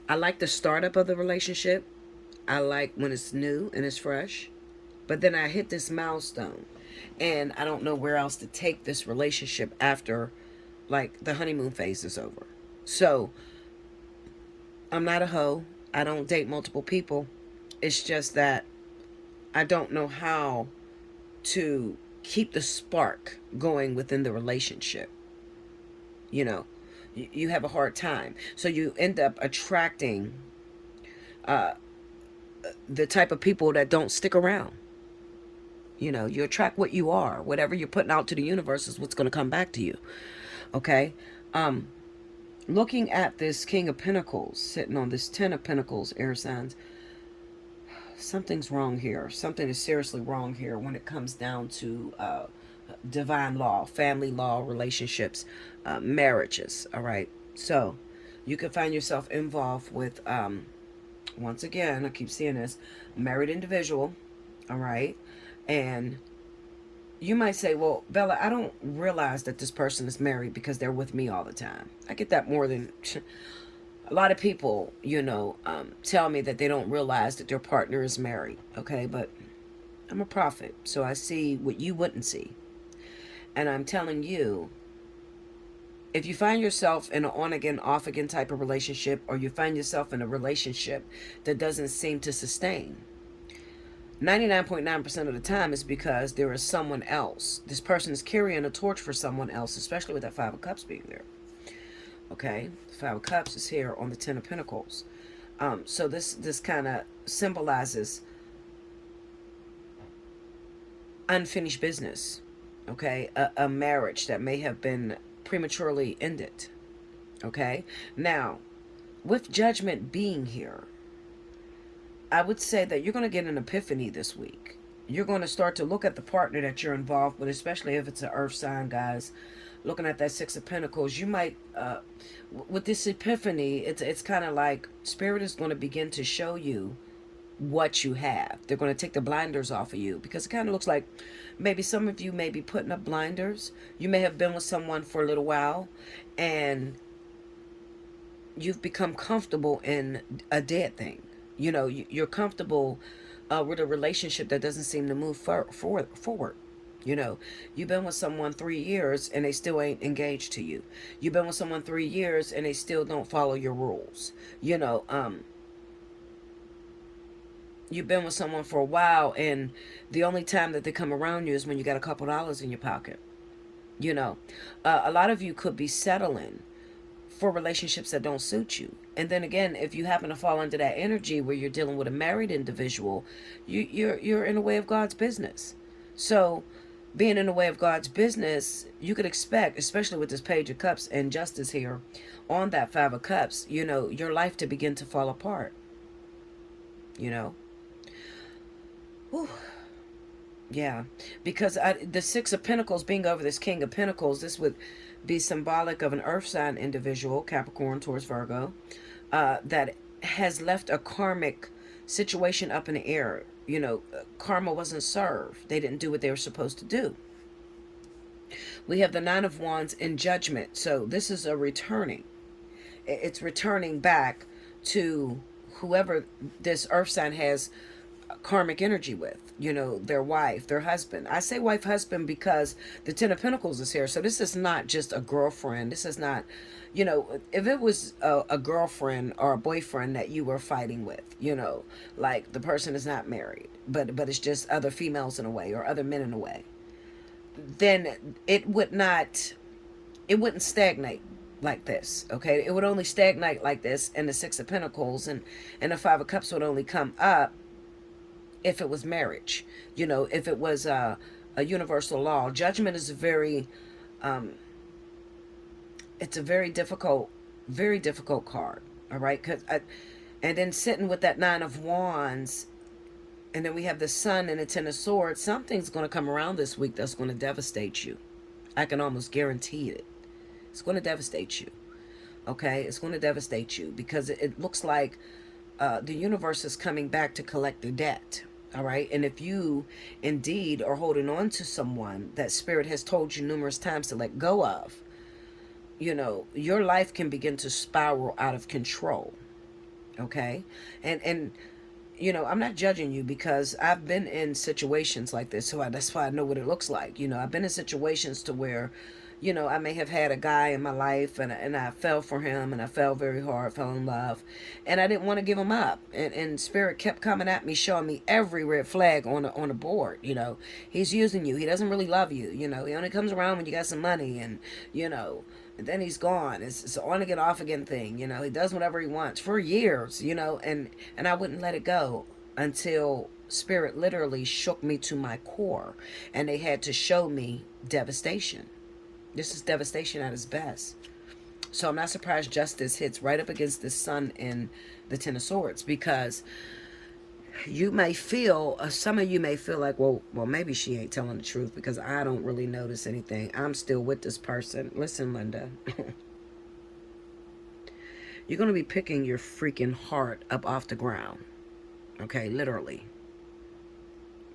I like the startup of the relationship. I like when it's new and it's fresh. But then I hit this milestone and I don't know where else to take this relationship after like the honeymoon phase is over. So I'm not a hoe. I don't date multiple people. It's just that I don't know how to keep the spark going within the relationship. You have a hard time. So you end up attracting the type of people that don't stick around. You attract what you are. Whatever you're putting out to the universe is what's going to come back to you. Okay? Looking at this King of Pentacles, sitting on this Ten of Pentacles, air signs, something's wrong here. Something is seriously wrong here when it comes down to divine law, family law, relationships, marriages. All right? So, you can find yourself involved with, once again, I keep seeing this, married individual. All right? And you might say, well, Bella, I don't realize that this person is married because they're with me all the time. I get that more than a lot of people, tell me that they don't realize that their partner is married. Okay, but I'm a prophet, so I see what you wouldn't see. And I'm telling you, if you find yourself in an on-again, off-again type of relationship, or you find yourself in a relationship that doesn't seem to sustain, 99.9% of the time is because there is someone else. This person is carrying a torch for someone else, especially with that Five of Cups being there. Okay? The Five of Cups is here on the Ten of Pentacles. So this kind of symbolizes unfinished business. Okay? A marriage that may have been prematurely ended. Okay? Now, with Judgment being here, I would say that you're going to get an epiphany this week. You're going to start to look at the partner that you're involved with, especially if it's an earth sign, guys. Looking at that Six of Pentacles, you might, with this epiphany, it's kind of like Spirit is going to begin to show you what you have. They're going to take the blinders off of you, because it kind of looks like maybe some of you may be putting up blinders. You may have been with someone for a little while, and you've become comfortable in a dead thing. You're comfortable with a relationship that doesn't seem to move forward. You've been with someone 3 years and they still ain't engaged to you. You've been with someone 3 years and they still don't follow your rules. You've been with someone for a while and the only time that they come around you is when you got a couple dollars in your pocket. A lot of you could be settling for relationships that don't suit you. And then again, if you happen to fall under that energy where you're dealing with a married individual, you're in the way of God's business. So being in the way of God's business, you could expect, especially with this Page of Cups and Justice here on that Five of Cups, your life to begin to fall apart, you know. Whew. Yeah, because the Six of Pentacles being over this King of Pentacles, this would be symbolic of an earth sign individual, Capricorn, Taurus, Virgo, that has left a karmic situation up in the air. Karma wasn't served. They didn't do what they were supposed to do. We have the Nine of Wands in Judgment. So this is a returning. It's returning back to whoever this earth sign has karmic energy with, their wife, their husband. I say wife, husband because the Ten of Pentacles is here. So this is not just a girlfriend. This is not, if it was a girlfriend or a boyfriend that you were fighting with, like the person is not married, but it's just other females in a way or other men in a way, then it wouldn't stagnate like this. Okay, it would only stagnate like this, and the Six of Pentacles and the Five of Cups would only come up if it was marriage, if it was a universal law. Judgment is it's a very difficult card. All right, and then sitting with that Nine of Wands, and then we have the Sun and the Ten of Swords. Something's going to come around this week that's going to devastate you. I can almost guarantee it. It's going to devastate you. Okay, it's going to devastate you because it looks like the universe is coming back to collect the debt. All right, and if you indeed are holding on to someone that Spirit has told you numerous times to let go of, your life can begin to spiral out of control. Okay, and I'm not judging you because I've been in situations like this, so that's why I know what it looks like. I've been in situations to where, I may have had a guy in my life and I fell for him and I fell very hard, fell in love, and I didn't want to give him up. And Spirit kept coming at me, showing me every red flag on the board. He's using you. He doesn't really love you. He only comes around when you got some money, and and then he's gone. It's an on again, off again thing. He does whatever he wants for years. And I wouldn't let it go until Spirit literally shook me to my core, and they had to show me devastation. This is devastation at its best. So I'm not surprised Justice hits right up against the Sun and the Ten of Swords, because you may feel, some of you may feel like, well, maybe she ain't telling the truth because I don't really notice anything. I'm still with this person. Listen, Linda, you're going to be picking your freaking heart up off the ground. Okay, literally.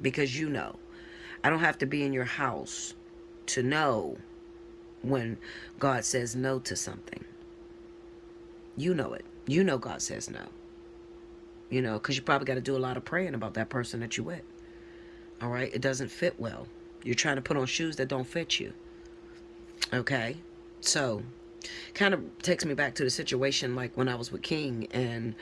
Because I don't have to be in your house to know when God says no to something. You know it. God says no. Because you probably got to do a lot of praying about that person that you're with. All right? It doesn't fit well. You're trying to put on shoes that don't fit you. Okay? So, kind of takes me back to the situation like when I was with King, and,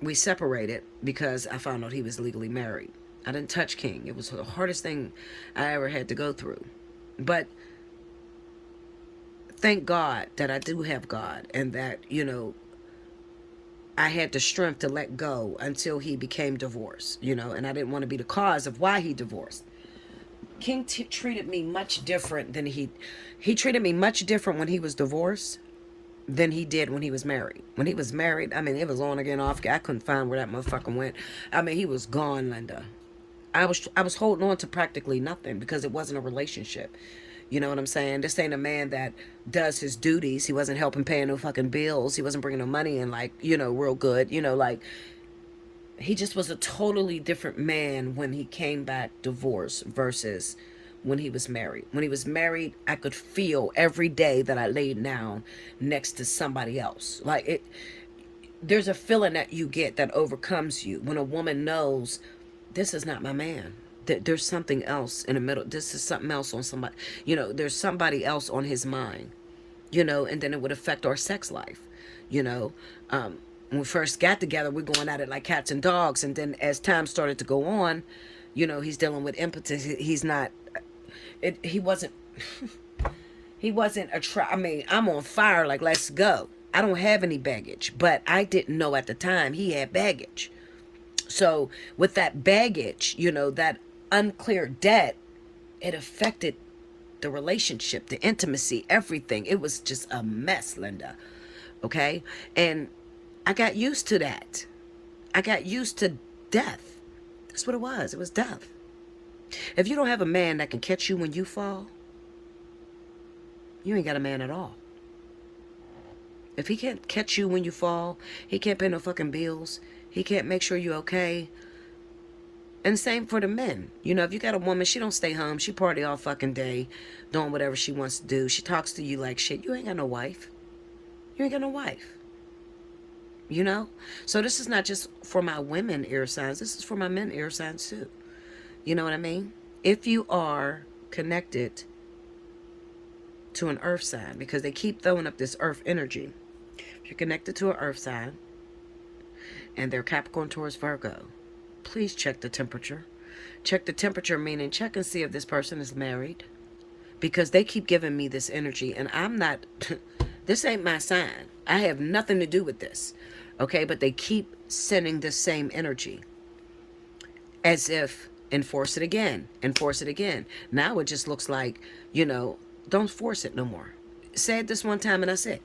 we separated because I found out he was legally married. I didn't touch King. It was the hardest thing I ever had to go through. But thank God that I do have God, and that, I had the strength to let go until he became divorced, and I didn't want to be the cause of why he divorced. King treated me much different than he treated me much different when he was divorced than he did when he was married. When he was married, I mean, it was on again, off. I couldn't find where that motherfucker went. I mean, he was gone, Linda. I was holding on to practically nothing because it wasn't a relationship. You know what I'm saying? This ain't a man that does his duties. He wasn't helping pay no fucking bills. He wasn't bringing no money in, like, real good. Like, he just was a totally different man when he came back divorced versus when he was married. When he was married, I could feel every day that I laid down next to somebody else. Like, there's a feeling that you get that overcomes you when a woman knows, this is not my man. There's something else in the middle. This is something else on somebody. There's somebody else on his mind. And then it would affect our sex life. When we first got together, we're going at it like cats and dogs. And then as time started to go on, he's dealing with impotence. He's not, he wasn't, I mean, I'm on fire, like, let's go. I don't have any baggage, but I didn't know at the time he had baggage. So with that baggage, that unclear debt, it affected the relationship, the intimacy, everything. It was just a mess, Linda. Okay? And I got used to that. I got used to death. That's what it was. It was death. If you don't have a man that can catch you when you fall, you ain't got a man at all. If he can't catch you when you fall, he can't pay no fucking bills. He can't make sure you're okay. And same for the men. You know, if you got a woman, she don't stay home. She party all fucking day, doing whatever she wants to do. She talks to you like shit. You ain't got no wife. You ain't got no wife. You know? So this is not just for my women air signs. This is for my men air signs too. You know what I mean? If you are connected to an earth sign, because they keep throwing up this earth energy. If you're connected to an earth sign and they're Capricorn, Taurus, Virgo, please check the temperature. Check the temperature, meaning check and see if this person is married. Because they keep giving me this energy and I'm not, this ain't my sign. I have nothing to do with this. Okay, but they keep sending the same energy. As if, enforce it again, enforce it again. Now it just looks like, you know, don't force it no more. Say it this one time and that's it.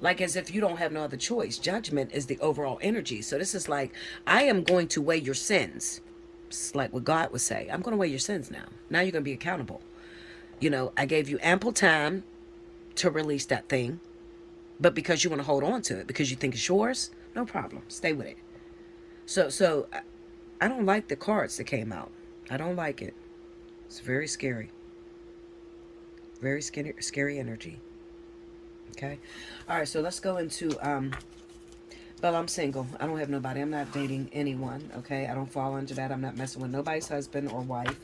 Like as if you don't have no other choice. Judgment is the overall energy. So this is like, I am going to weigh your sins. It's like what God would say. I'm going to weigh your sins now. Now you're going to be accountable. You know, I gave you ample time to release that thing. But because you want to hold on to it, because you think it's yours, no problem. Stay with it. So I don't like the cards that came out. I don't like it. It's very scary. Very scary energy. Okay. All right. So let's go into, well, I'm single. I don't have nobody. I'm not dating anyone. Okay. I don't fall into that. I'm not messing with nobody's husband or wife.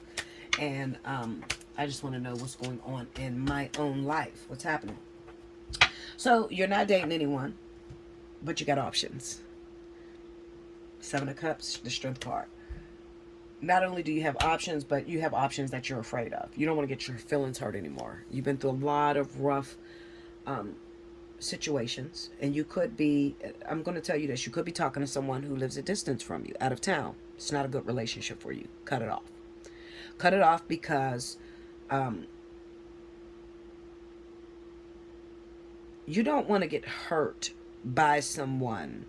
And I just want to know what's going on in my own life. What's happening? So you're not dating anyone, but you got options. Seven of Cups, the Strength card. Not only do you have options, but you have options that you're afraid of. You don't want to get your feelings hurt anymore. You've been through a lot of rough situations. And you could be, I'm going to tell you this, you could be talking to someone who lives a distance from you, out of town. It's not a good relationship for you. Cut it off. Cut it off because you don't want to get hurt by someone.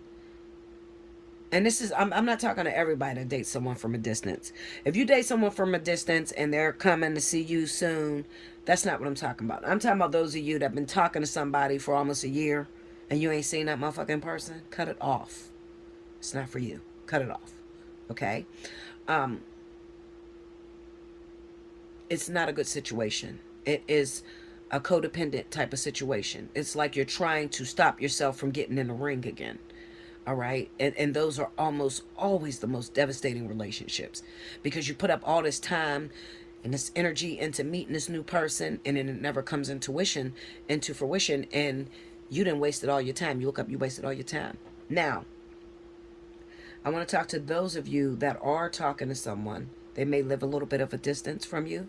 And this is, I'm not talking to everybody that dates someone from a distance. If you date someone from a distance and they're coming to see you soon, that's not what I'm talking about. I'm talking about those of you that have been talking to somebody for almost a year and you ain't seen that motherfucking person. Cut it off. It's not for you. Cut it off. Okay? It's not a good situation. It is a codependent type of situation. It's like you're trying to stop yourself from getting in the ring again. All right. And those are almost always the most devastating relationships because you put up all this time and this energy into meeting this new person and then it never comes into fruition and you didn't wasted all your time. You look up, you wasted all your time. Now, I want to talk to those of you that are talking to someone. They may live a little bit of a distance from you.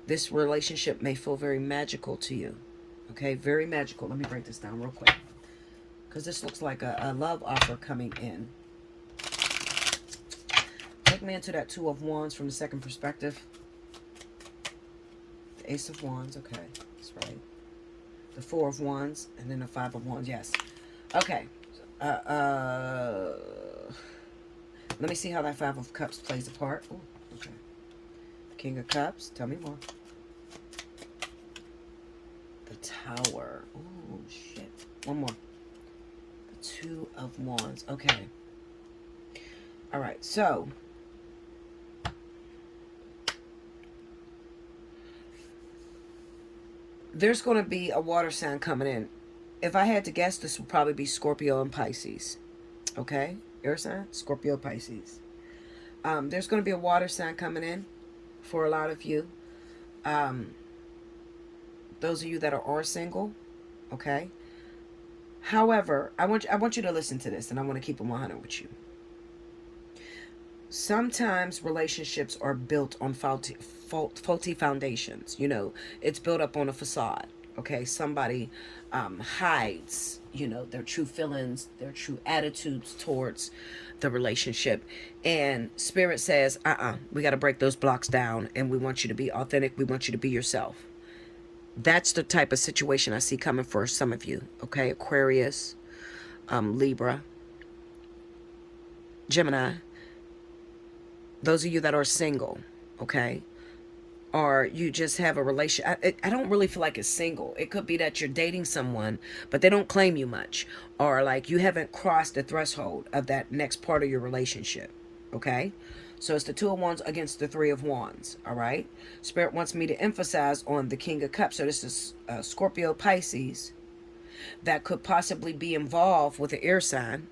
This relationship may feel very magical to you. Okay, very magical. Let me break this down real quick. Because this looks like a love offer coming in. Take me into that Two of Wands from the second perspective. The Ace of Wands, okay, that's right. The Four of Wands, and then the Five of Wands, yes. Okay. Let me see how that Five of Cups plays a part. Ooh, okay. King of Cups, tell me more. The Tower. Oh, shit. One more. Two of Wands. Okay. All right. So, there's going to be a water sign coming in. If I had to guess, this would probably be Scorpio and Pisces. Okay? Air sign? Scorpio, Pisces. There's going to be a water sign coming in for a lot of you. Those of you that are single. Okay? However, I want you to listen to this, and I want to keep them 100 with you. Sometimes relationships are built on faulty foundations. You know, it's built up on a facade. Okay, somebody hides, you know, their true feelings, their true attitudes towards the relationship. And Spirit says, we got to break those blocks down, and we want you to be authentic. We want you to be yourself. That's the type of situation I see coming for some of you. Okay, Aquarius, Libra, Gemini. Those of you that are single, okay, or you just have a relation. I don't really feel like it's single. It could be that you're dating someone, but they don't claim you much, or like you haven't crossed the threshold of that next part of your relationship. Okay, so it's the Two of Wands against the Three of Wands. All right, Spirit wants me to emphasize on the King of Cups. So this is Scorpio, Pisces, that could possibly be involved with the air sign.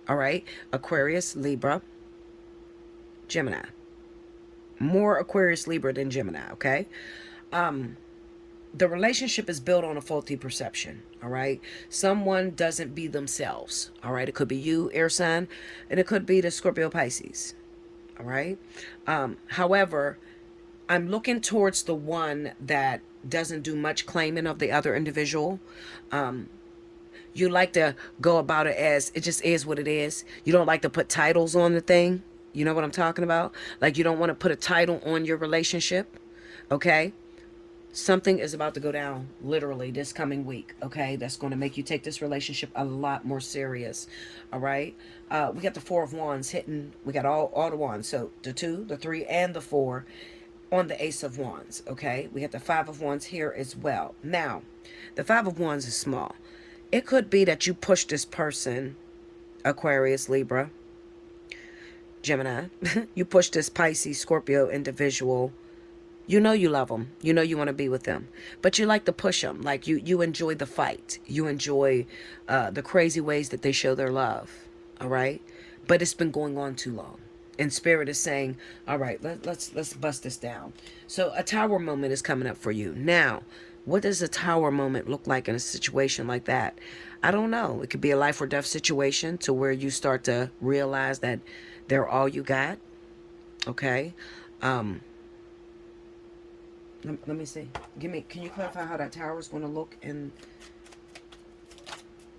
All right, Aquarius, Libra, Gemini. More Aquarius, Libra than Gemini, okay? The relationship is built on a faulty perception, all right? Someone doesn't be themselves, all right? It could be you, air sign, and it could be the Scorpio, Pisces, all right? However, I'm looking towards the one that doesn't do much claiming of the other individual. You like to go about it as it just is what it is. You don't like to put titles on the thing. You know what I'm talking about? Like, you don't want to put a title on your relationship, okay? Something is about to go down literally this coming week, okay? That's going to make you take this relationship a lot more serious, all right? We got the Four of Wands hitting. We got all the wands. So the 2, the 3, and the 4 on the Ace of Wands, okay? We got the Five of Wands here as well. Now, the Five of Wands is small. It could be that you push this person, Aquarius, Libra, Gemini. You push this Pisces, Scorpio individual. You know you love them. You know you want to be with them. But you like to push them. Like you enjoy the fight. You enjoy the crazy ways that they show their love. All right? But it's been going on too long. And Spirit is saying, all right, let's bust this down. So a tower moment is coming up for you. Now, what does a tower moment look like in a situation like that? I don't know. It could be a life or death situation to where you start to realize that they're all you got. Okay. Let me see. Can you clarify how that tower is going to look in,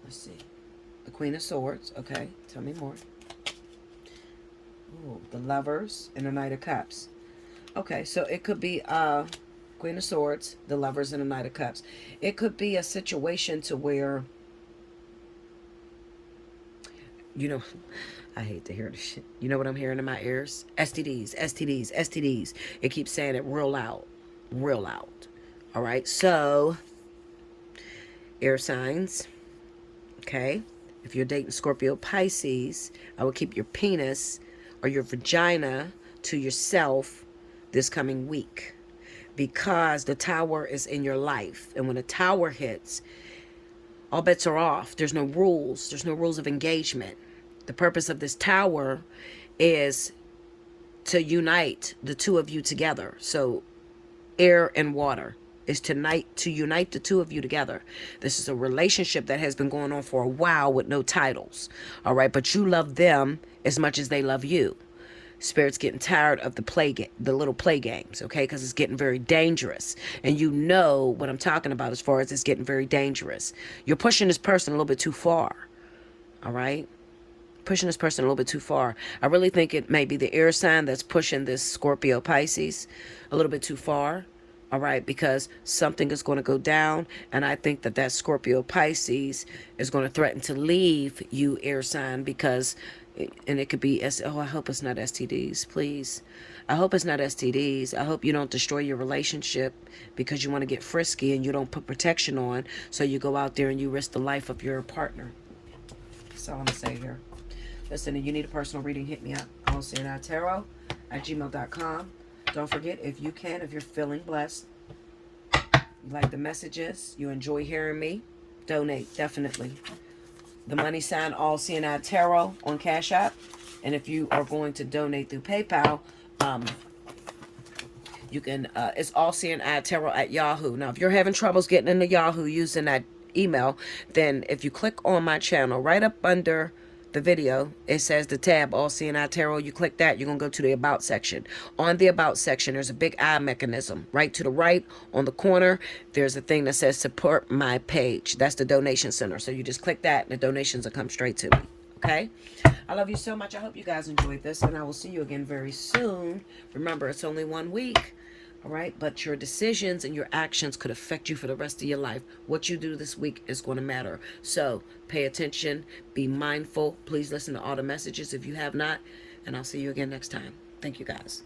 let's see. The Queen of Swords. Okay. Tell me more. Ooh, the Lovers and the Knight of Cups. Okay. So it could be, Queen of Swords, the Lovers, and the Knight of Cups. It could be a situation to where, you know, I hate to hear this shit. You know what I'm hearing in my ears? STDs, STDs, STDs. It keeps saying it real loud. Real loud. All right. So, air signs. Okay. If you're dating Scorpio, Pisces, I would keep your penis or your vagina to yourself this coming week. Because the tower is in your life. And when a tower hits, all bets are off. There's no rules. There's no rules of engagement. The purpose of this tower is to unite the two of you together. So air and water is to unite the two of you together. This is a relationship that has been going on for a while with no titles. All right. But you love them as much as they love you. Spirit's getting tired of the little play games, okay? Because it's getting very dangerous. And you know what I'm talking about as far as it's getting very dangerous. You're pushing this person a little bit too far, all right? Pushing this person a little bit too far. I really think it may be the air sign that's pushing this Scorpio, Pisces a little bit too far, all right? Because something is going to go down, and I think that Scorpio, Pisces is going to threaten to leave you, air sign, because... And it could be, I hope it's not STDs, please. I hope it's not STDs. I hope you don't destroy your relationship because you want to get frisky and you don't put protection on. So you go out there and you risk the life of your partner. That's all I'm going to say here. Listen, if you need a personal reading, hit me up. Allseeingeyetarot at gmail.com. Don't forget, if you're feeling blessed, you like the messages, you enjoy hearing me, donate, definitely. The money sign Allseeingeyetarot on Cash App. And if you are going to donate through PayPal, you can, it's Allseeingeyetarot at Yahoo. Now, if you're having troubles getting into Yahoo using that email, then if you click on my channel, right up under the video, it says the tab, All Seeing Eye Tarot. You click that, you're going to go to the About section. On the About section, there's a big eye mechanism. Right to the right, on the corner, there's a thing that says Support My Page. That's the donation center. So you just click that, and the donations will come straight to me. Okay? I love you so much. I hope you guys enjoyed this, and I will see you again very soon. Remember, it's only 1 week. All right, but your decisions and your actions could affect you for the rest of your life. What you do this week is going to matter. So pay attention, be mindful. Please listen to all the messages if you have not, and I'll see you again next time. Thank you, guys.